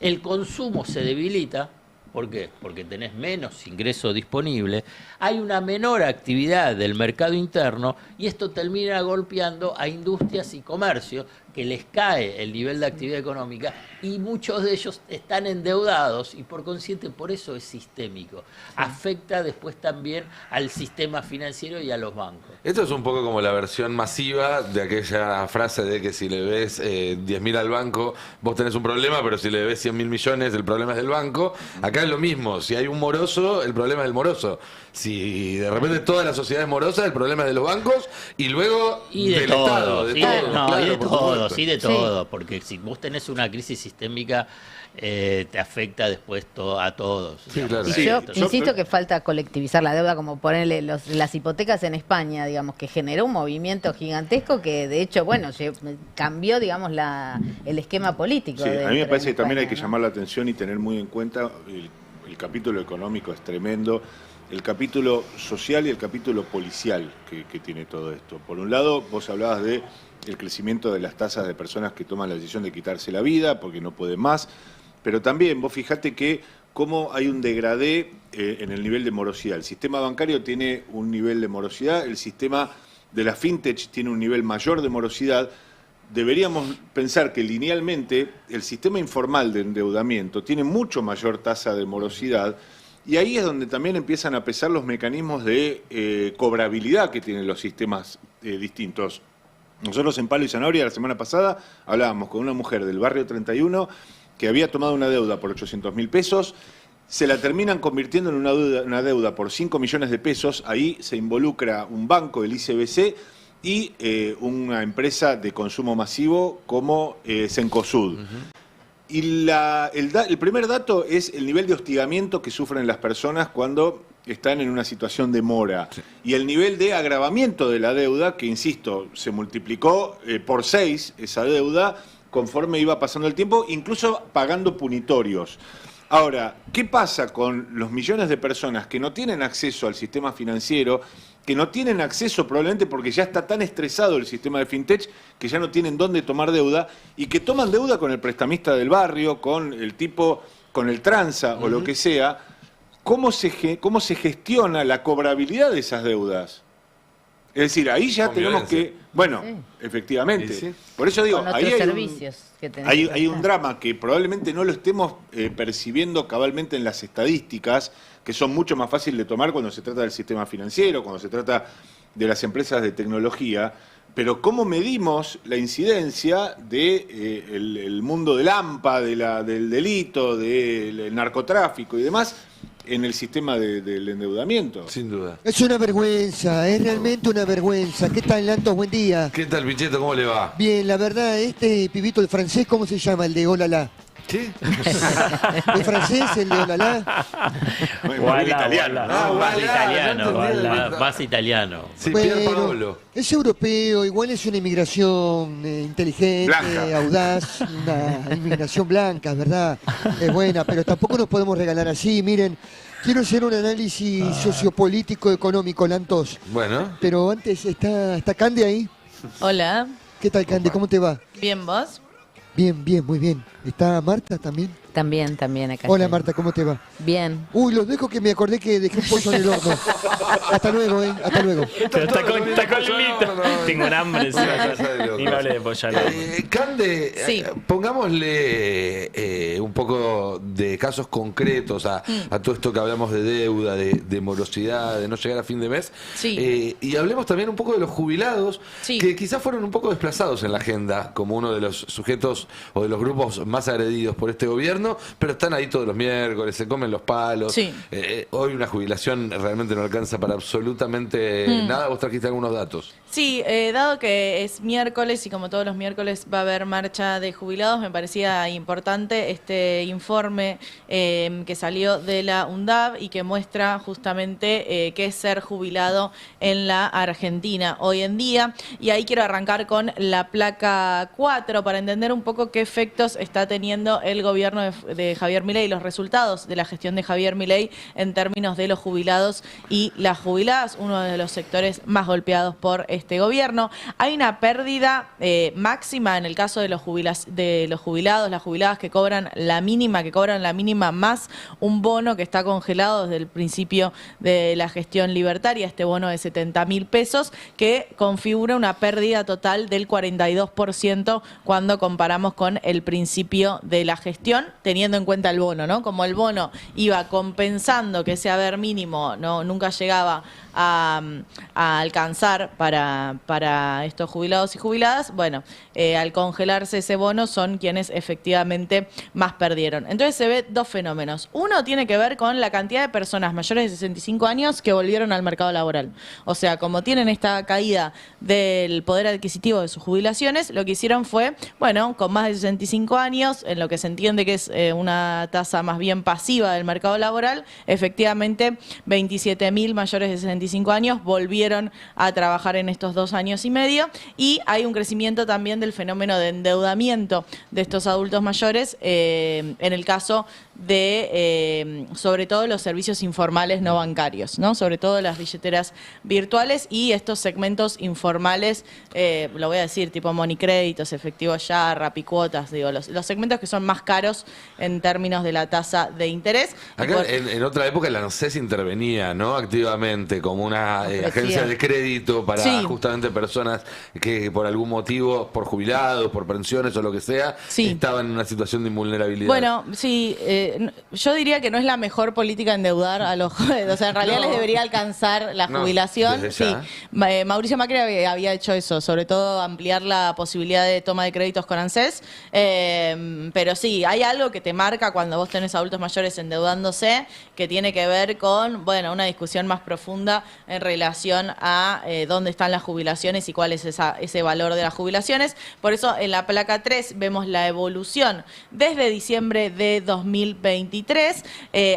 el consumo se debilita. ¿Por qué? Porque tenés menos ingreso disponible, hay una menor actividad del mercado interno y esto termina golpeando a industrias y comercio que les cae el nivel de actividad económica y muchos de ellos están endeudados y por consiguiente por eso es sistémico. Afecta después también al sistema financiero y a los bancos. Esto es un poco como la versión masiva de aquella frase de que si le ves 10.000 al banco, vos tenés un problema, pero si le ves 100.000 millones, el problema es del banco. Acá es lo mismo, si hay un moroso, el problema es del moroso. Si de repente toda la sociedad es morosa, el problema es de los bancos y luego del Estado. Y de todo, sí, de todo, porque si vos tenés una crisis sistémica, te afecta después a todos. Sí, claro. Y yo insisto que falta colectivizar la deuda, como ponerle las hipotecas en España, digamos, que generó un movimiento gigantesco que, de hecho, bueno, cambió, digamos, el esquema político. Sí, a mí me parece que también hay que ¿no? llamar la atención y tener muy en cuenta el capítulo económico es tremendo, el capítulo social y el capítulo policial que tiene todo esto. Por un lado, vos hablabas de el crecimiento de las tasas de personas que toman la decisión de quitarse la vida porque no pueden más, pero también vos fijate que cómo hay un degradé en el nivel de morosidad. El sistema bancario tiene un nivel de morosidad, el sistema de la fintech tiene un nivel mayor de morosidad. Deberíamos pensar que linealmente el sistema informal de endeudamiento tiene mucho mayor tasa de morosidad y ahí es donde también empiezan a pesar los mecanismos de cobrabilidad que tienen los sistemas distintos. Nosotros en Palo y Zanahoria la semana pasada hablábamos con una mujer del barrio 31 que había tomado una deuda por 800.000 pesos, se la terminan convirtiendo en una deuda por 5 millones de pesos, ahí se involucra un banco, el ICBC, y una empresa de consumo masivo como Cencosud. Y el primer dato es el nivel de hostigamiento que sufren las personas cuando están en una situación de mora. Sí. Y el nivel de agravamiento de la deuda, que insisto, se multiplicó por 6 esa deuda conforme iba pasando el tiempo, incluso pagando punitorios. Ahora, ¿qué pasa con los millones de personas que no tienen acceso al sistema financiero, que no tienen acceso probablemente porque ya está tan estresado el sistema de fintech que ya no tienen dónde tomar deuda y que toman deuda con el prestamista del barrio, con el tipo, con el tranza o lo que sea? ¿Cómo se gestiona la cobrabilidad de esas deudas? Es decir, ahí ya con tenemos violencia. Bueno, sí. Efectivamente. Sí. Por eso digo, ahí hay un drama que probablemente no lo estemos percibiendo cabalmente en las estadísticas, que son mucho más fáciles de tomar cuando se trata del sistema financiero, cuando se trata de las empresas de tecnología, pero ¿cómo medimos la incidencia del mundo del AMPA, del delito, del narcotráfico y demás en el sistema del endeudamiento? Sin duda. Es una vergüenza, es realmente una vergüenza. ¿Qué tal, Lantos? Buen día. ¿Qué tal, Pichetto? ¿Cómo le va? Bien, la verdad, este pibito, el francés, ¿cómo se llama? El de Olala. ¿Qué? ¿El francés, el de Olala? Más italiano. Sí, Pier Paolo. Es europeo, igual es una inmigración inteligente, blanca, audaz, una inmigración blanca, ¿verdad? Es buena, pero tampoco nos podemos regalar así. Miren, quiero hacer un análisis sociopolítico económico, Lantos. Bueno. Pero antes, ¿está Cande ahí? Hola. ¿Qué tal, Cande? ¿Cómo te va? Bien, ¿vos? Bien, bien, muy bien. ¿Está Marta también? También acá. Hola estoy. Marta, ¿cómo te va? Bien. Uy, los dejo que me acordé que dejé un pollo en el horno. Hasta luego, hasta luego. Pero está con Lito. Tengo un hambre encima. Ni me hable de pollo. Cande, Sí. pongámosle un poco de casos concretos a todo esto que hablamos de deuda, de morosidad, de no llegar a fin de mes. Sí. Y hablemos también un poco de los jubilados, Sí. que quizás fueron un poco desplazados en la agenda como uno de los sujetos o de los grupos más agredidos por este gobierno, pero están ahí todos los miércoles, se comen los palos. Sí. Hoy una jubilación realmente no alcanza para absolutamente nada. Vos trajiste algunos datos. Sí, dado que es miércoles y como todos los miércoles va a haber marcha de jubilados, me parecía importante este informe que salió de la UNDAV y que muestra justamente qué es ser jubilado en la Argentina hoy en día. Y ahí quiero arrancar con la placa 4 para entender un poco qué efectos está teniendo el gobierno de Javier Milei, los resultados de la gestión de Javier Milei en términos de los jubilados y las jubiladas, uno de los sectores más golpeados por este gobierno. Hay una pérdida máxima en el caso de los jubilados, las jubiladas que cobran la mínima más un bono que está congelado desde el principio de la gestión libertaria, este bono de 70.000 pesos, que configura una pérdida total del 42% cuando comparamos con el principio de la gestión, teniendo en cuenta el bono, ¿no? Como el bono iba compensando que ese haber mínimo nunca llegaba a alcanzar para estos jubilados y jubiladas, bueno, al congelarse ese bono son quienes efectivamente más perdieron. Entonces se ve dos fenómenos. Uno tiene que ver con la cantidad de personas mayores de 65 años que volvieron al mercado laboral. O sea, como tienen esta caída del poder adquisitivo de sus jubilaciones, lo que hicieron fue, bueno, con más de 65 años, en lo que se entiende que es una tasa más bien pasiva del mercado laboral, efectivamente 27.000 mayores de 65 años volvieron a trabajar en estos 2 años y medio, y hay un crecimiento también del fenómeno de endeudamiento de estos adultos mayores en el caso de, sobre todo, los servicios informales no bancarios, ¿no? Sobre todo las billeteras virtuales y estos segmentos informales, lo voy a decir, tipo monicréditos, efectivo ya, rapicuotas, digo, los segmentos que son más caros en términos de la tasa de interés. Acá en otra época la ANSES intervenía, ¿no? Activamente como una agencia de crédito para justamente personas que por algún motivo, por jubilados, por pensiones o lo que sea, estaban en una situación de invulnerabilidad. Bueno, sí, yo diría que no es la mejor política endeudar a los jóvenes, o sea, en realidad les debería alcanzar la jubilación. Sí, Mauricio Macri había hecho eso, sobre todo ampliar la posibilidad de toma de créditos con ANSES, pero sí, hay algo que te marca cuando vos tenés adultos mayores endeudándose, que tiene que ver con, bueno, una discusión más profunda en relación a dónde están las jubilaciones y cuál es ese valor de las jubilaciones. Por eso en la placa 3 vemos la evolución desde diciembre de 2023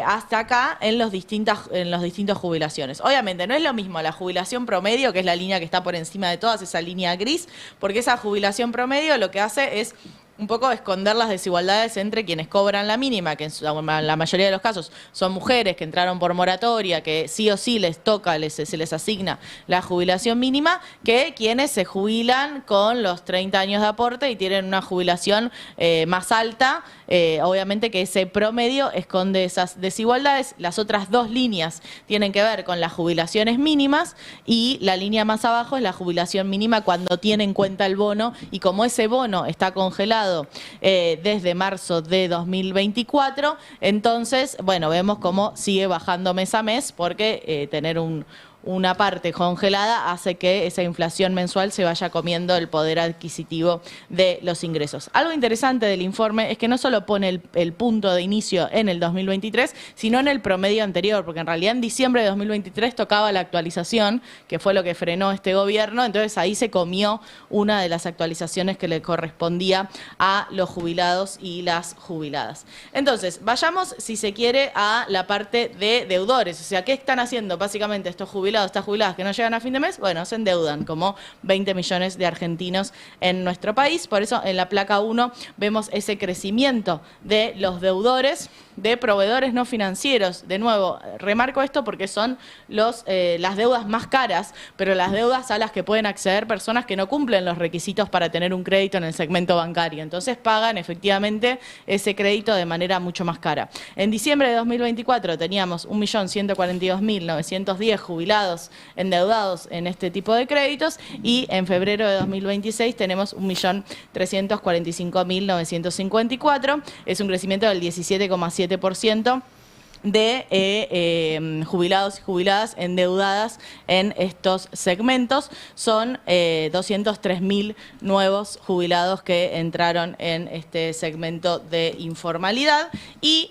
hasta acá en los distintos jubilaciones. Obviamente no es lo mismo la jubilación promedio, que es la línea que está por encima de todas, esa línea gris, porque esa jubilación promedio lo que hace es un poco esconder las desigualdades entre quienes cobran la mínima, que en la mayoría de los casos son mujeres que entraron por moratoria, que sí o sí les toca, se les asigna la jubilación mínima, que quienes se jubilan con los 30 años de aporte y tienen una jubilación más alta. Obviamente que ese promedio esconde esas desigualdades. Las otras dos líneas tienen que ver con las jubilaciones mínimas y la línea más abajo es la jubilación mínima cuando tiene en cuenta el bono, y como ese bono está congelado desde marzo de 2024, entonces, bueno, vemos cómo sigue bajando mes a mes, porque tener una parte congelada hace que esa inflación mensual se vaya comiendo el poder adquisitivo de los ingresos. Algo interesante del informe es que no solo pone el punto de inicio en el 2023, sino en el promedio anterior, porque en realidad en diciembre de 2023 tocaba la actualización, que fue lo que frenó este gobierno, entonces ahí se comió una de las actualizaciones que le correspondía a los jubilados y las jubiladas. Entonces, vayamos, si se quiere, a la parte de deudores, o sea, ¿qué están haciendo básicamente estos jubilados, estas jubiladas que no llegan a fin de mes? Bueno, se endeudan como 20 millones de argentinos en nuestro país. Por eso en la placa 1 vemos ese crecimiento de los deudores de proveedores no financieros. De nuevo, remarco esto porque son las deudas más caras, pero las deudas a las que pueden acceder personas que no cumplen los requisitos para tener un crédito en el segmento bancario. Entonces pagan efectivamente ese crédito de manera mucho más cara. En diciembre de 2024 teníamos 1.142.910 jubilados endeudados en este tipo de créditos y en febrero de 2026 tenemos 1.345.954. Es un crecimiento del 17,7% de jubilados y jubiladas endeudadas en estos segmentos. Son 203.000 nuevos jubilados que entraron en este segmento de informalidad. Y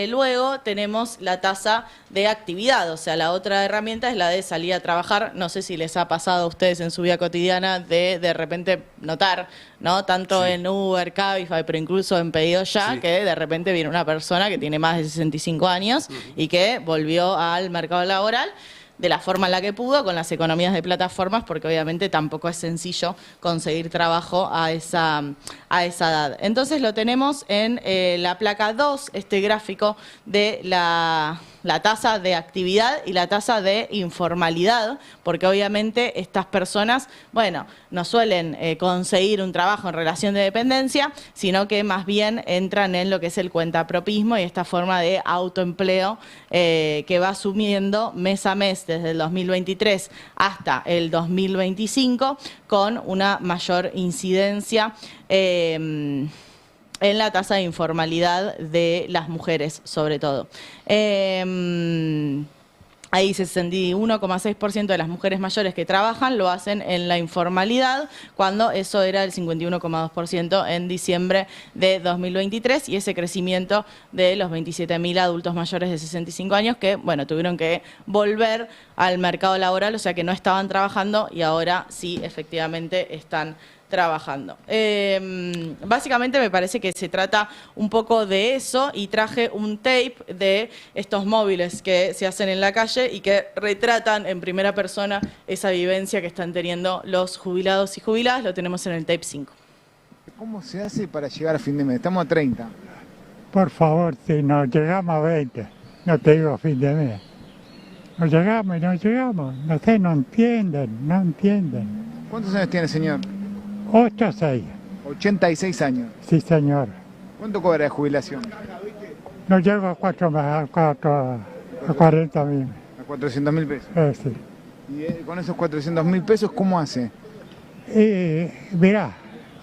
luego tenemos la tasa de actividad, o sea, la otra herramienta es la de salir a trabajar. No sé si les ha pasado a ustedes en su vida cotidiana de repente notar, ¿no? Tanto en Uber, Cabify, pero incluso en Pedido Ya, que de repente viene una persona que tiene más de 65 años y que volvió al mercado laboral de la forma en la que pudo, con las economías de plataformas, porque obviamente tampoco es sencillo conseguir trabajo a esa edad. Entonces lo tenemos en la placa 2, este gráfico de la tasa de actividad y la tasa de informalidad, porque obviamente estas personas, bueno, no suelen conseguir un trabajo en relación de dependencia, sino que más bien entran en lo que es el cuentapropismo y esta forma de autoempleo que va asumiendo mes a mes desde el 2023 hasta el 2025 con una mayor incidencia en la tasa de informalidad de las mujeres, sobre todo. Ahí 61,6% de las mujeres mayores que trabajan lo hacen en la informalidad, cuando eso era el 51,2% en diciembre de 2023, y ese crecimiento de los 27.000 adultos mayores de 65 años que, bueno, tuvieron que volver al mercado laboral, o sea que no estaban trabajando y ahora sí efectivamente están trabajando. Básicamente me parece que se trata un poco de eso, y traje un tape de estos móviles que se hacen en la calle y que retratan en primera persona esa vivencia que están teniendo los jubilados y jubiladas. Lo tenemos en el tape 5. ¿Cómo se hace para llegar a fin de mes? Estamos a 30. Por favor, si nos llegamos a 20, no te digo fin de mes. Nos llegamos y no llegamos. No sé, no entienden. ¿Cuántos años tiene, señor? 8 o 6. 86 años. Sí, señor. ¿Cuánto cobra de jubilación? No llego a 40.000. A 400.000 pesos. Sí. ¿Y con esos 400.000 pesos cómo hace? Mirá,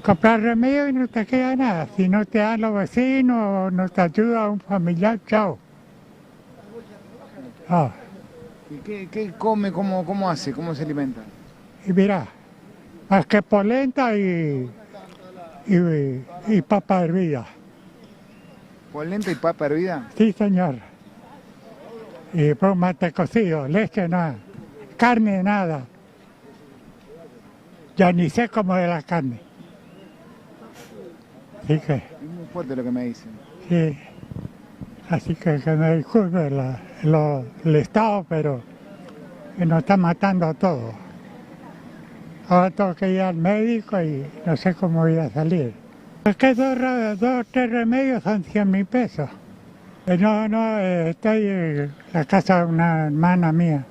comprar remedio y no te queda nada. Si no te dan los vecinos o no te ayuda un familiar, chao. ¿Y qué come? ¿Cómo hace? ¿Cómo se alimenta? Y mirá, más que polenta y papa hervida. ¿Polenta y papa hervida? Sí, señor. Y mate cocido, leche nada, carne nada. Ya ni sé cómo es la carne. Así que... Es muy fuerte lo que me dicen. Sí. Así que me disculpe el Estado, pero nos está matando a todos. Ahora tengo que ir al médico y no sé cómo voy a salir. Es que dos o tres remedios son 100.000 pesos. Estoy en la casa de una hermana mía.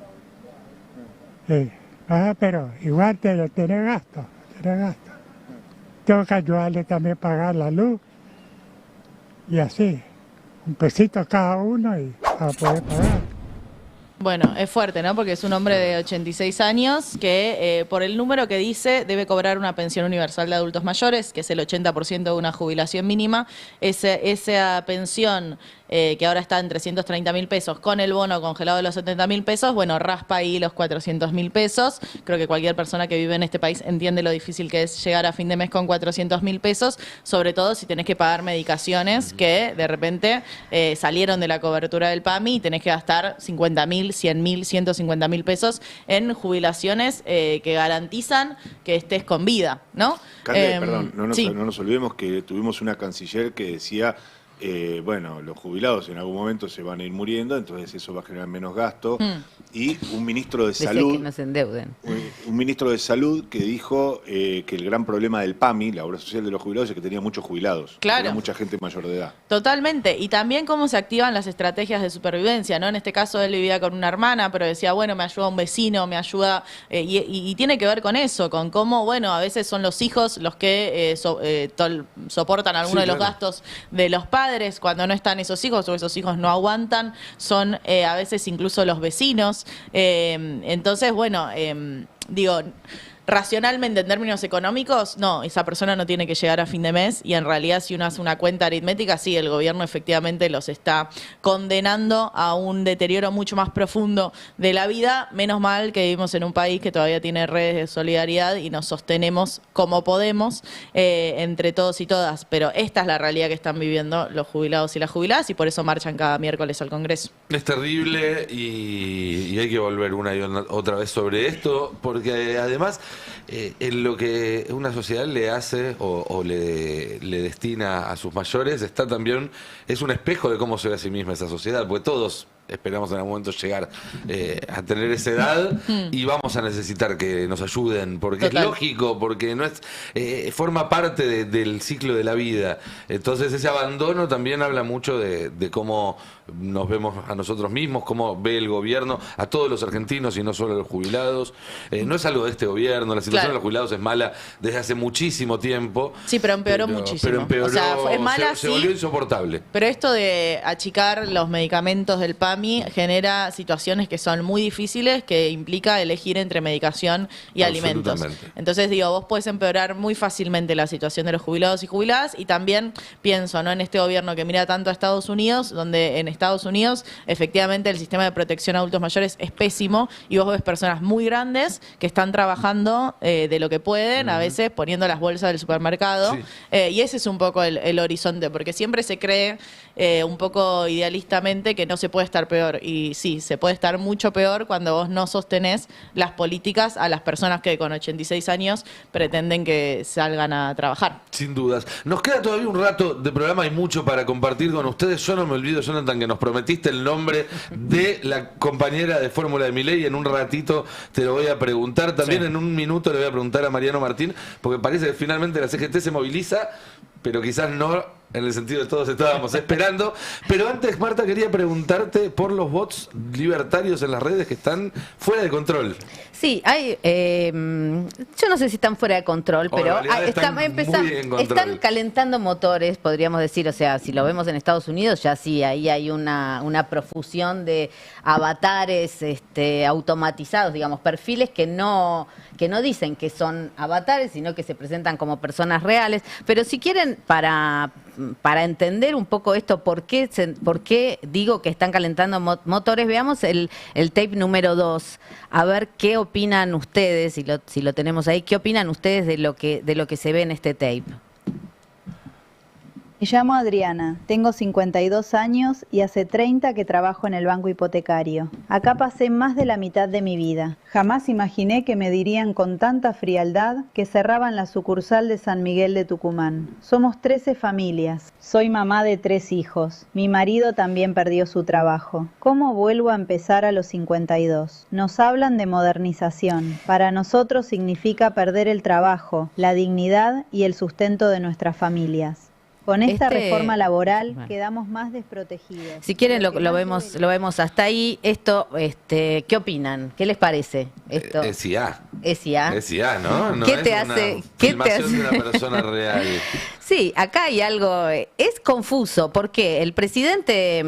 Sí. Pero igual tiene gasto. Tengo que ayudarle también a pagar la luz. Y así, un pesito cada uno y para poder pagar. Bueno, es fuerte, ¿no? Porque es un hombre de 86 años que, por el número que dice, debe cobrar una pensión universal de adultos mayores, que es el 80% de una jubilación mínima. Esa pensión, que ahora está en 330.000 pesos, con el bono congelado de los 70.000 pesos, bueno, raspa ahí los 400.000 pesos. Creo que cualquier persona que vive en este país entiende lo difícil que es llegar a fin de mes con 400.000 pesos, sobre todo si tenés que pagar medicaciones que de repente salieron de la cobertura del PAMI y tenés que gastar 50.000, 100.000, 150.000 pesos en jubilaciones que garantizan que estés con vida, ¿no? Cande, perdón, no sí. nos olvidemos que tuvimos una canciller que decía, bueno, los jubilados en algún momento se van a ir muriendo, entonces eso va a generar menos gasto y un ministro de Decía Salud. que no se endeuden. Un ministro de Salud que dijo que el gran problema del PAMI, la obra social de los jubilados, es que tenía muchos jubilados. Claro. Tenía mucha gente mayor de edad. Totalmente. Y también cómo se activan las estrategias de supervivencia, ¿no? En este caso él vivía con una hermana, pero decía, bueno, me ayuda un vecino, me ayuda... y tiene que ver con eso, con cómo, bueno, a veces son los hijos los que soportan algunos de los gastos de los padres cuando no están esos hijos o esos hijos no aguantan, son a veces incluso los vecinos. Entonces, bueno, digo... Racionalmente, en términos económicos, no, esa persona no tiene que llegar a fin de mes y en realidad si uno hace una cuenta aritmética, sí, el gobierno efectivamente los está condenando a un deterioro mucho más profundo de la vida. Menos mal que vivimos en un país que todavía tiene redes de solidaridad y nos sostenemos como podemos entre todos y todas, pero esta es la realidad que están viviendo los jubilados y las jubiladas y por eso marchan cada miércoles al Congreso. Es terrible y hay que volver una y otra vez sobre esto, porque además en lo que una sociedad le hace o le destina a sus mayores está también, es un espejo de cómo se ve a sí misma esa sociedad, porque todos esperamos en algún momento llegar a tener esa edad y vamos a necesitar que nos ayuden, porque Total. es lógico, porque no es forma parte del ciclo de la vida. Entonces ese abandono también habla mucho de cómo nos vemos a nosotros mismos, cómo ve el gobierno a todos los argentinos y no solo a los jubilados. No es algo de este gobierno, la situación Claro. de los jubilados es mala desde hace muchísimo tiempo. Sí, pero empeoró muchísimo. Pero empeoró, O sea, es mala, se sí. volvió insoportable. Pero esto de achicar los medicamentos del PAMI genera situaciones que son muy difíciles, que implica elegir entre medicación y alimentos. Absolutamente. Entonces, digo, vos podés empeorar muy fácilmente la situación de los jubilados y jubiladas y también pienso, ¿no? En este gobierno que mira tanto a Estados Unidos, donde en Estados Unidos efectivamente el sistema de protección a adultos mayores es pésimo y vos ves personas muy grandes que están trabajando de lo que pueden, a veces poniendo las bolsas del supermercado. Sí. Y ese es un poco el horizonte, porque siempre se cree un poco idealistamente que no se puede estar peor. Y sí, se puede estar mucho peor cuando vos no sostenés las políticas a las personas que con 86 años pretenden que salgan a trabajar. Sin dudas. Nos queda todavía un rato de programa, hay mucho para compartir con ustedes. Yo no me olvido, Jonathan, que nos prometiste el nombre de la compañera de Fórmula de Milei. En un ratito te lo voy a preguntar. También en un minuto le voy a preguntar a Mariano Martín, porque parece que finalmente la CGT se moviliza, pero quizás no en el sentido de todos estábamos esperando. Pero antes, Marta, quería preguntarte por los bots libertarios en las redes que están fuera de control. Sí, hay, yo no sé si están fuera de control, O en pero realidad están muy en control. están calentando motores, podríamos decir. O sea, si lo vemos en Estados Unidos, ya sí, ahí hay una profusión de avatares automatizados, digamos, perfiles que no dicen que son avatares, sino que se presentan como personas reales. Pero si quieren, para entender un poco esto, por qué digo que están calentando motores, veamos el tape número 2, a ver qué opinan ustedes, si lo tenemos ahí, qué opinan ustedes de lo que se ve en este tape. Me llamo Adriana, tengo 52 años y hace 30 que trabajo en el banco hipotecario. Acá pasé más de la mitad de mi vida. Jamás imaginé que me dirían con tanta frialdad que cerraban la sucursal de San Miguel de Tucumán. Somos 13 familias. Soy mamá de 3 hijos. Mi marido también perdió su trabajo. ¿Cómo vuelvo a empezar a los 52? Nos hablan de modernización. Para nosotros significa perder el trabajo, la dignidad y el sustento de nuestras familias. Con esta reforma laboral quedamos más desprotegidos. Si quieren lo vemos hasta ahí. Esto, ¿qué opinan? ¿Qué les parece esto? Es IA. Es IA. Es IA, ¿no? No ¿Qué es te una hace? filmación de una persona real. Sí, acá hay algo, es confuso, porque el presidente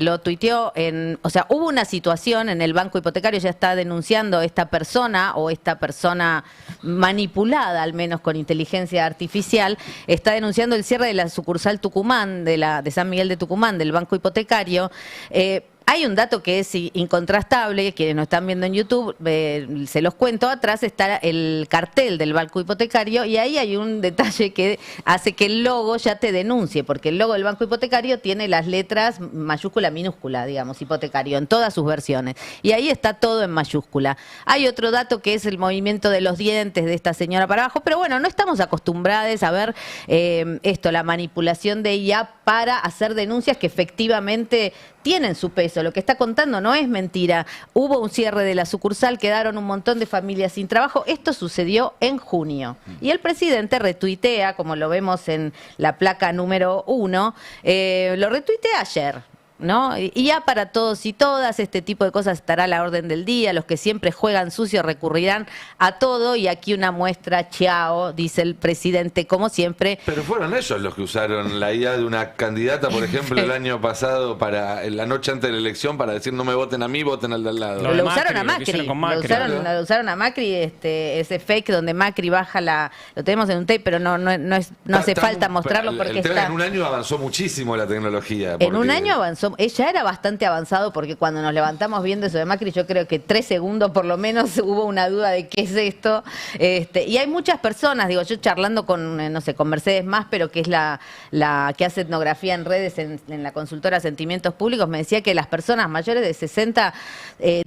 lo tuiteó o sea, hubo una situación en el banco hipotecario, ya está denunciando esta persona manipulada, al menos con inteligencia artificial, está denunciando el cierre de la sucursal Tucumán, de San Miguel de Tucumán, del banco hipotecario. Hay un dato que es incontrastable, quienes nos están viendo en YouTube, se los cuento, atrás está el cartel del banco hipotecario y ahí hay un detalle que hace que el logo ya te denuncie, porque el logo del banco hipotecario tiene las letras mayúscula, minúscula, digamos, hipotecario, en todas sus versiones. Y ahí está todo en mayúscula. Hay otro dato que es el movimiento de los dientes de esta señora para abajo, pero bueno, no estamos acostumbrados a ver la manipulación de IA para hacer denuncias que efectivamente tienen su peso. Lo que está contando no es mentira. Hubo un cierre de la sucursal, quedaron un montón de familias sin trabajo. Esto sucedió en junio. Y el presidente retuitea, como lo vemos en la placa número 1, lo retuitea ayer, ¿no? Y ya para todos y todas, este tipo de cosas estará a la orden del día. Los que siempre juegan sucio recurrirán a todo. Y aquí una muestra, chao, dice el presidente, como siempre. Pero fueron ellos los que usaron la idea de una candidata, por ejemplo, el año pasado, para la noche antes de la elección, para decir no me voten a mí, voten al de al lado. Lo usaron a Macri. Lo usaron a Macri, ese fake donde Macri baja lo tenemos en un tape, pero no hace falta mostrarlo porque está. En un año avanzó muchísimo la tecnología. En un año avanzó. Ella era bastante avanzado porque cuando nos levantamos viendo eso de Macri, yo creo que 3 segundos por lo menos hubo una duda de qué es esto. Y hay muchas personas, digo, yo charlando con, no sé, con Mercedes Más, pero que es la que hace etnografía en redes en la consultora Sentimientos Públicos, me decía que las personas mayores de 60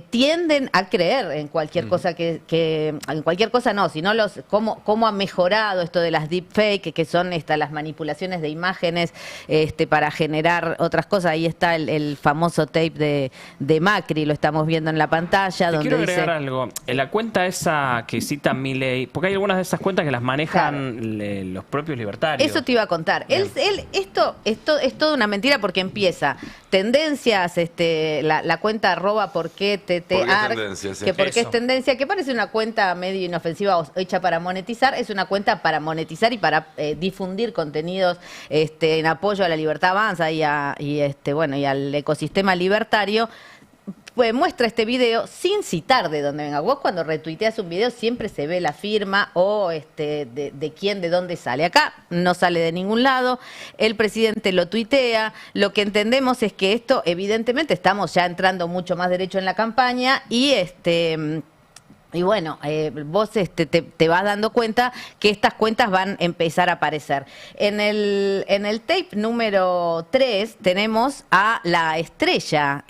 tienden a creer en cualquier cosa en cualquier cosa no, sino cómo ha mejorado esto de las deepfake, que son las manipulaciones de imágenes para generar otras cosas. Ahí está el famoso tape de Macri, lo estamos viendo en la pantalla. Te donde quiero agregar algo. En la cuenta esa que cita Milei, porque hay algunas de esas cuentas que las manejan los propios libertarios. Eso te iba a contar. Esto es toda una mentira porque empieza tendencias, la cuenta @porqué@TTARC, que porque es tendencia, que parece una cuenta medio inofensiva o hecha para monetizar, es una cuenta para monetizar y para difundir contenidos en apoyo a la libertad avanza y al ecosistema libertario. Pues muestra este video sin citar de dónde venga. Vos cuando retuiteas un video siempre se ve la firma o de quién, de dónde sale. Acá no sale de ningún lado, el presidente lo tuitea. Lo que entendemos es que esto, evidentemente, estamos ya entrando mucho más derecho en la campaña y bueno, vos te vas dando cuenta que estas cuentas van a empezar a aparecer. En el tape número 3 tenemos a la estrella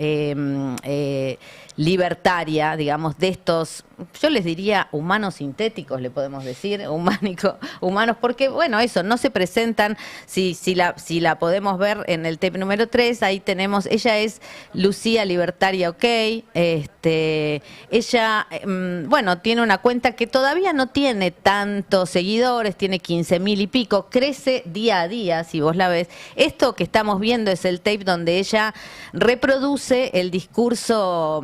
libertaria, digamos, de estos, yo les diría humanos sintéticos, le podemos decir, humanos, porque, bueno, eso, no se presentan, si la podemos ver en el tape número 3, ahí tenemos, ella es Lucía Libertaria OK, ella, bueno, tiene una cuenta que todavía no tiene tantos seguidores, tiene 15.000 y pico, crece día a día, si vos la ves. Esto que estamos viendo es el tape donde ella reproduce el discurso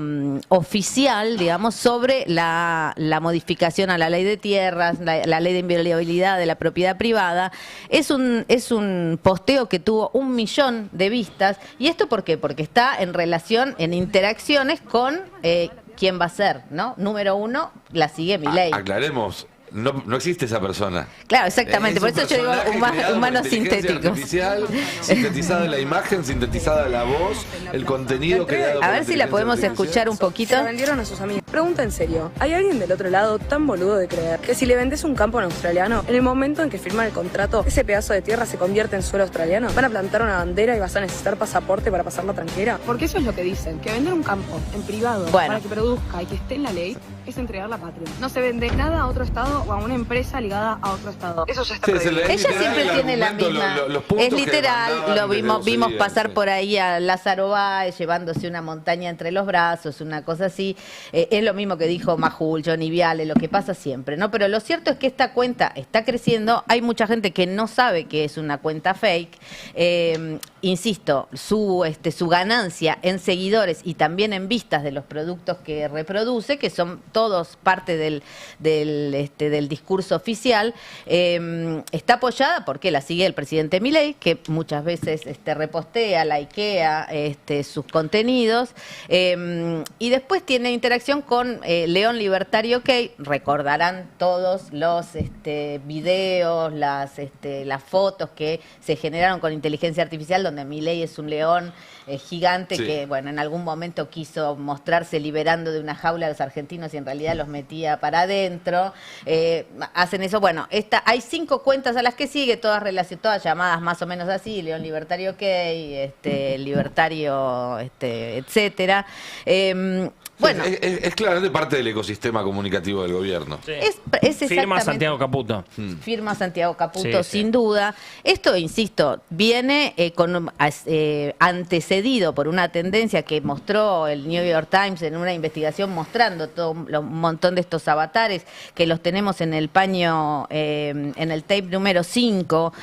oficial, digamos, sobre la modificación a la ley de tierras, la ley de inviolabilidad de la propiedad privada. Es un posteo que tuvo 1 millón de vistas. ¿Y esto por qué? Porque está en relación, en interacciones con quién va a ser, ¿no? Número 1, la sigue Milei. Aclaremos. No existe esa persona. Claro, exactamente. Por eso yo digo humanos sintéticos. Artificial, sintetizada la imagen, sintetizada la voz, el contenido creado. A ver si la podemos escuchar un poquito. Se vendieron a sus amigos. Pregunta en serio, ¿hay alguien del otro lado tan boludo de creer que si le vendes un campo a un australiano, en el momento en que firman el contrato, ese pedazo de tierra se convierte en suelo australiano? ¿Van a plantar una bandera y vas a necesitar pasaporte para pasar la tranquera? Porque eso es lo que dicen, que vender un campo en privado para que produzca y que esté en la ley es entregar la patria. No se vende nada a otro estado o a una empresa ligada a otro estado. Eso ya está prohibido. Ella siempre tiene la misma. Es literal, lo vimos pasar por ahí a Lázaro Báez llevándose una montaña entre los brazos, una cosa así. Es lo mismo que dijo Majul, Johnny Viale, lo que pasa siempre, ¿no? Pero lo cierto es que esta cuenta está creciendo. Hay mucha gente que no sabe que es una cuenta fake. Insisto, su ganancia en seguidores y también en vistas de los productos que reproduce, que son todos parte del discurso oficial, está apoyada porque la sigue el presidente Milei, que muchas veces repostea, likea sus contenidos, y después tiene interacción con León Libertario OK. Recordarán todos los videos, las fotos que se generaron con inteligencia artificial, donde Milei es un león gigante que, bueno, en algún momento quiso mostrarse liberando de una jaula a los argentinos y en realidad los metía para adentro. Hacen eso. Bueno, hay 5 cuentas a las que sigue, todas llamadas más o menos así: León Libertario OK, Libertario, etcétera. Bueno, es Claro, es parte del ecosistema comunicativo del gobierno. Sí. Es Firma exactamente- Santiago Caputo. Firma Santiago Caputo, Sí, sin sí. duda. Esto, insisto, viene antecedido por una tendencia que mostró el New York Times en una investigación mostrando todo un montón de estos avatares que los tenemos en el paño, en el tape número 5.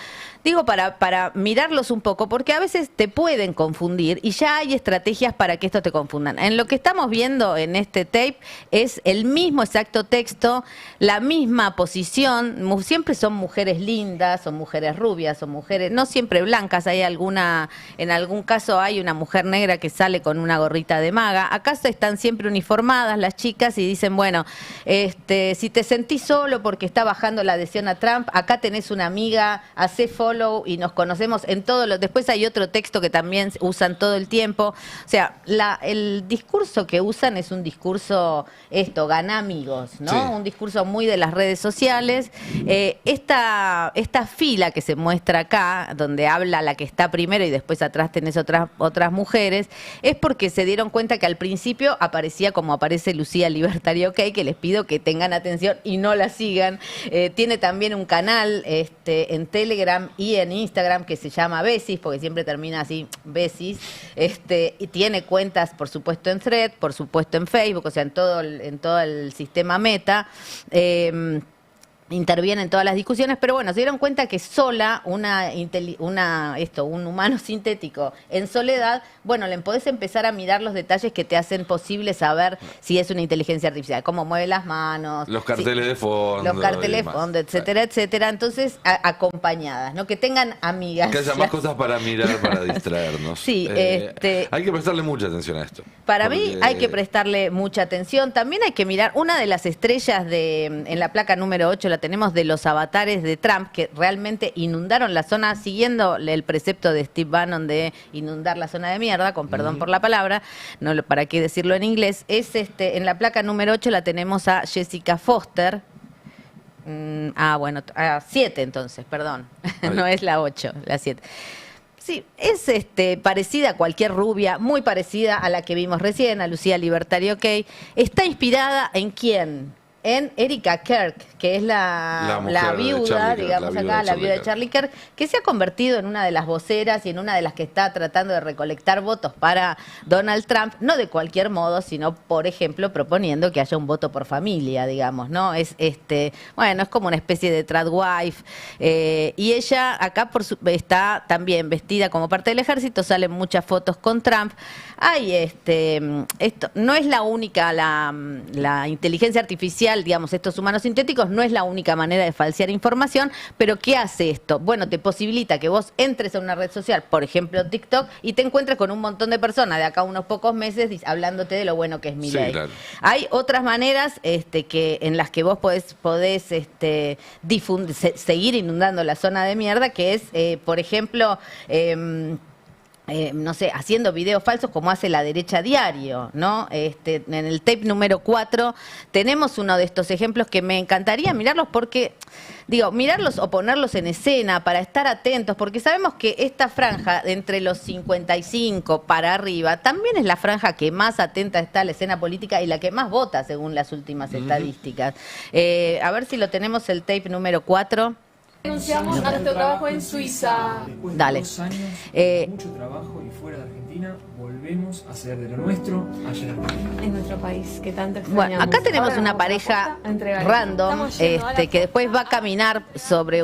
Digo, para mirarlos un poco, porque a veces te pueden confundir y ya hay estrategias para que esto te confundan. En lo que estamos viendo en este tape es el mismo exacto texto, la misma posición. Siempre son mujeres lindas, son mujeres rubias, son mujeres, no siempre blancas. Hay en algún caso hay una mujer negra que sale con una gorrita de maga. ¿Acaso están siempre uniformadas las chicas y dicen, bueno, si te sentís solo porque está bajando la adhesión a Trump, acá tenés una amiga, hacé follow y nos conocemos en todo lo. Después hay otro texto que también usan todo el tiempo. O sea, el discurso que usan es un discurso, gana amigos, ¿no? Sí. Un discurso muy de las redes sociales. Esta fila que se muestra acá, donde habla la que está primero y después atrás tenés otras mujeres, es porque se dieron cuenta que al principio aparecía como aparece Lucía Libertario OK, que les pido que tengan atención y no la sigan. Tiene también un canal en Telegram y en Instagram que se llama Besis, porque siempre termina así, Besis, y tiene cuentas, por supuesto, en Thread, por supuesto en Facebook, o sea, en todo el sistema Meta. Interviene en todas las discusiones, pero bueno, se dieron cuenta que sola un humano sintético en soledad, bueno, le podés empezar a mirar los detalles que te hacen posible saber si es una inteligencia artificial, cómo mueve las manos, Los carteles de fondo. los carteles y de demás. fondo, etcétera, etcétera. Entonces, acompañadas, ¿no? Que tengan amigas. Que haya más cosas para mirar, para distraernos. Sí, hay que prestarle mucha atención a esto. Para mí Porque- hay que prestarle mucha atención. También hay que mirar una de las estrellas en la placa número 8, la tenemos de los avatares de Trump, que realmente inundaron la zona, siguiendo el precepto de Steve Bannon de inundar la zona de mierda, con perdón por la palabra, no para qué decirlo en inglés. Es en la placa número 8 la tenemos a Jessica Foster. 7 entonces, perdón. No es la 8, la 7. Sí, es parecida a cualquier rubia, muy parecida a la que vimos recién, a Lucía Libertario OK. Está inspirada en quién? En Erika Kirk, que es La mujer la de viuda, Charlie Kirk, digamos la viuda acá, de la Charlie viuda de Kirk. Charlie Kirk, que se ha convertido en una de las voceras y en una de las que está tratando de recolectar votos para Donald Trump, no de cualquier modo, sino, por ejemplo, proponiendo que haya un voto por familia, digamos, ¿no? Es bueno, es como una especie de tradwife. Y ella acá está también vestida como parte del ejército, salen muchas fotos con Trump. Hay esto no es la única, la inteligencia artificial, digamos, estos humanos sintéticos no es la única manera de falsear información, pero ¿qué hace esto? Bueno, te posibilita que vos entres a una red social, por ejemplo TikTok, y te encuentres con un montón de personas de acá a unos pocos meses hablándote de lo bueno que es mi ley. claro. Hay otras maneras en las que vos podés seguir inundando la zona de mierda, que es, por ejemplo, no sé, haciendo videos falsos como hace la derecha diario, ¿no? En el tape número 4 tenemos uno de estos ejemplos que me encantaría mirarlos porque, mirarlos o ponerlos en escena para estar atentos, porque sabemos que esta franja de entre los 55 para arriba también es la franja que más atenta está a la escena política y la que más vota según las últimas estadísticas. A ver si lo tenemos el tape número 4. Renunciamos a nuestro trabajo en Suiza. Dale. 2 años, mucho trabajo y fuera de Argentina, volvemos a hacer de lo nuestro allá en Argentina. En nuestro país, que tanto Bueno, extrañamos. acá tenemos Ahora una vamos a pareja posta a entregar. random, Estamos yendo a la que después va a caminar sobre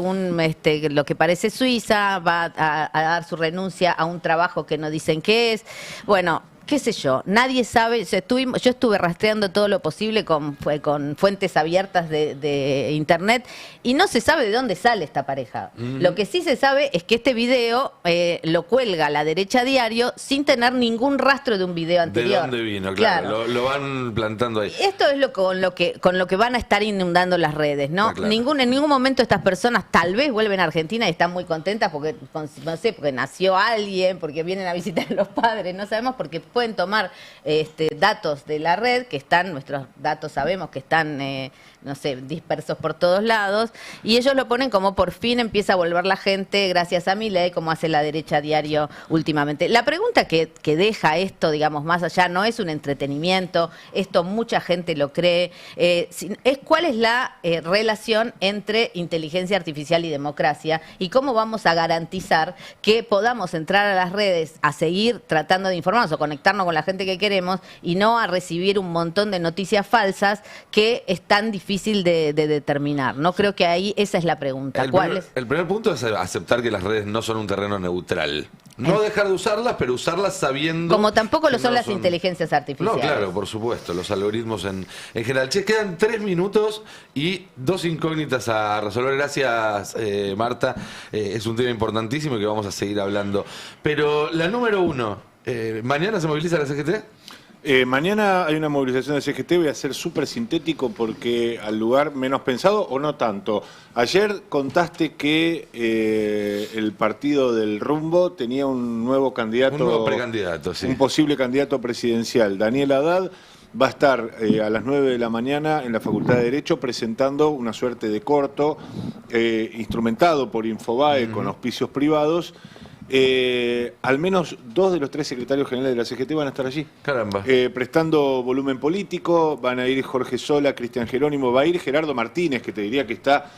lo que parece Suiza, va a dar su renuncia a un trabajo que no dicen qué es. Bueno, qué sé yo, nadie sabe. Yo estuve rastreando todo lo posible con fuentes abiertas de internet y no se sabe de dónde sale esta pareja. Lo que sí se sabe es que este video lo cuelga la derecha diario sin tener ningún rastro de un video ¿De anterior. dónde vino? Claro, lo van plantando ahí. Esto es con lo que van a estar inundando las redes, ¿no? Está claro. En ningún momento estas personas tal vez vuelven a Argentina y están muy contentas porque, no sé, porque nació alguien, porque vienen a visitar a los padres, no sabemos, porque pueden tomar datos de la red, nuestros datos sabemos que están no sé, dispersos por todos lados, y ellos lo ponen como por fin empieza a volver la gente gracias a Milei, como hace la derecha a diario últimamente. La pregunta que deja esto, digamos, más allá, no es un entretenimiento, esto mucha gente lo cree, es cuál es la relación entre inteligencia artificial y democracia, y cómo vamos a garantizar que podamos entrar a las redes a seguir tratando de informarnos o conectarnos con la gente que queremos y no a recibir un montón de noticias falsas que es tan difícil de determinar. No creo que ahí esa es la pregunta. El primer punto es aceptar que las redes no son un terreno neutral. No dejar de usarlas, pero usarlas sabiendo... Como tampoco lo que son no las inteligencias artificiales. No, claro, por supuesto, los algoritmos en general. Che, quedan 3 minutos y 2 incógnitas a resolver. Gracias, Marta. Es un tema importantísimo y que vamos a seguir hablando. Pero la número 1, ¿mañana se moviliza la CGT? Mañana hay una movilización de CGT, voy a ser súper sintético porque al lugar menos pensado o no tanto. Ayer contaste que el partido del Rumbo tenía un nuevo candidato. Un nuevo precandidato, sí. Un posible candidato presidencial. Daniel Haddad va a estar a las 9 de la mañana en la Facultad de Derecho presentando una suerte de corto instrumentado por Infobae con auspicios privados. Al menos 2 de los 3 secretarios generales de la CGT van a estar allí. Caramba. Prestando volumen político, van a ir Jorge Sola, Cristian Jerónimo, va a ir Gerardo Martínez, que te diría que está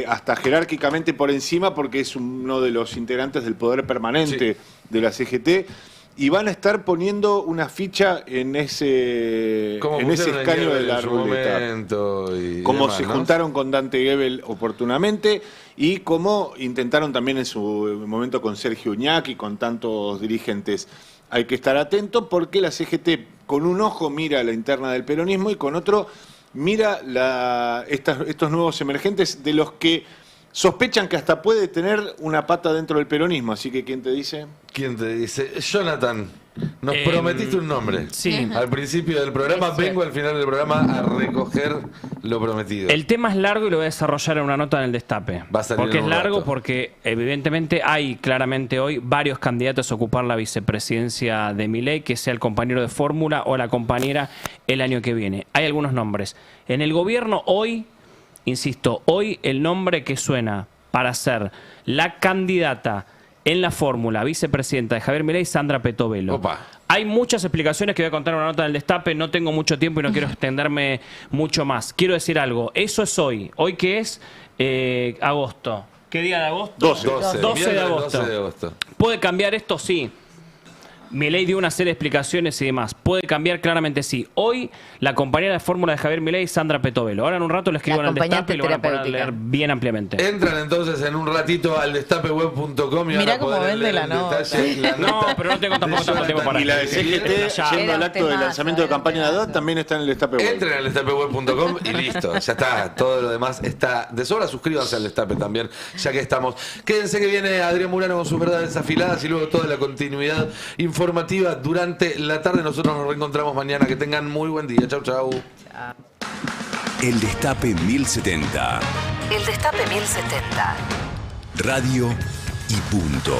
hasta jerárquicamente por encima porque es uno de los integrantes del poder permanente de la CGT. Y van a estar poniendo una ficha en ese escaño de la ruleta. Como se juntaron con Dante Gebel oportunamente y como intentaron también en su momento con Sergio Uñac y con tantos dirigentes. Hay que estar atento porque la CGT con un ojo mira la interna del peronismo y con otro mira estos nuevos emergentes de los que sospechan que hasta puede tener una pata dentro del peronismo. Así que, ¿quién te dice? ¿Quién te dice? Jonathan, nos prometiste un nombre. Sí. Al principio del programa, vengo al final del programa a recoger lo prometido. El tema es largo y lo voy a desarrollar en una nota en el Destape. Va a salir porque en es un largo, rato. porque evidentemente hay claramente hoy varios candidatos a ocupar la vicepresidencia de Milei, que sea el compañero de fórmula o la compañera el año que viene. Hay algunos nombres. En el gobierno hoy, insisto, hoy el nombre que suena para ser la candidata en la fórmula vicepresidenta de Javier Milei, Sandra Petovelo. Opa. Hay muchas explicaciones que voy a contar en una nota del Destape, no tengo mucho tiempo y no quiero extenderme mucho más. Quiero decir algo, eso es hoy. ¿Hoy qué es? Agosto. ¿Qué día de agosto? 12 de agosto. ¿Puede cambiar esto? Sí. Milei dio una serie de explicaciones y demás. Puede cambiar claramente, sí. Hoy, la compañera de fórmula de Javier Milei, Sandra Petovelo. Ahora en un rato le escribo en el Destape y lo van a poder leer bien ampliamente. Entran entonces en un ratito al destapeweb.com y Mirá van a cómo poder vende leer la en nota. detalle No, pero no tengo tampoco tanto tiempo para Y la de CGT, yendo al acto de lanzamiento de campaña de Haddad, también está en el Destape Web. Entren al destapeweb.com y listo, ya está. Todo lo demás está de sobra. Suscríbanse al Destape también, ya que estamos. Quédense que viene Adrián Murano con sus verdades afiladas y luego toda la continuidad informativa durante la tarde. Nosotros nos reencontramos mañana. Que tengan muy buen día. Chau, chau. El Destape 1070. El Destape 1070. Radio y punto.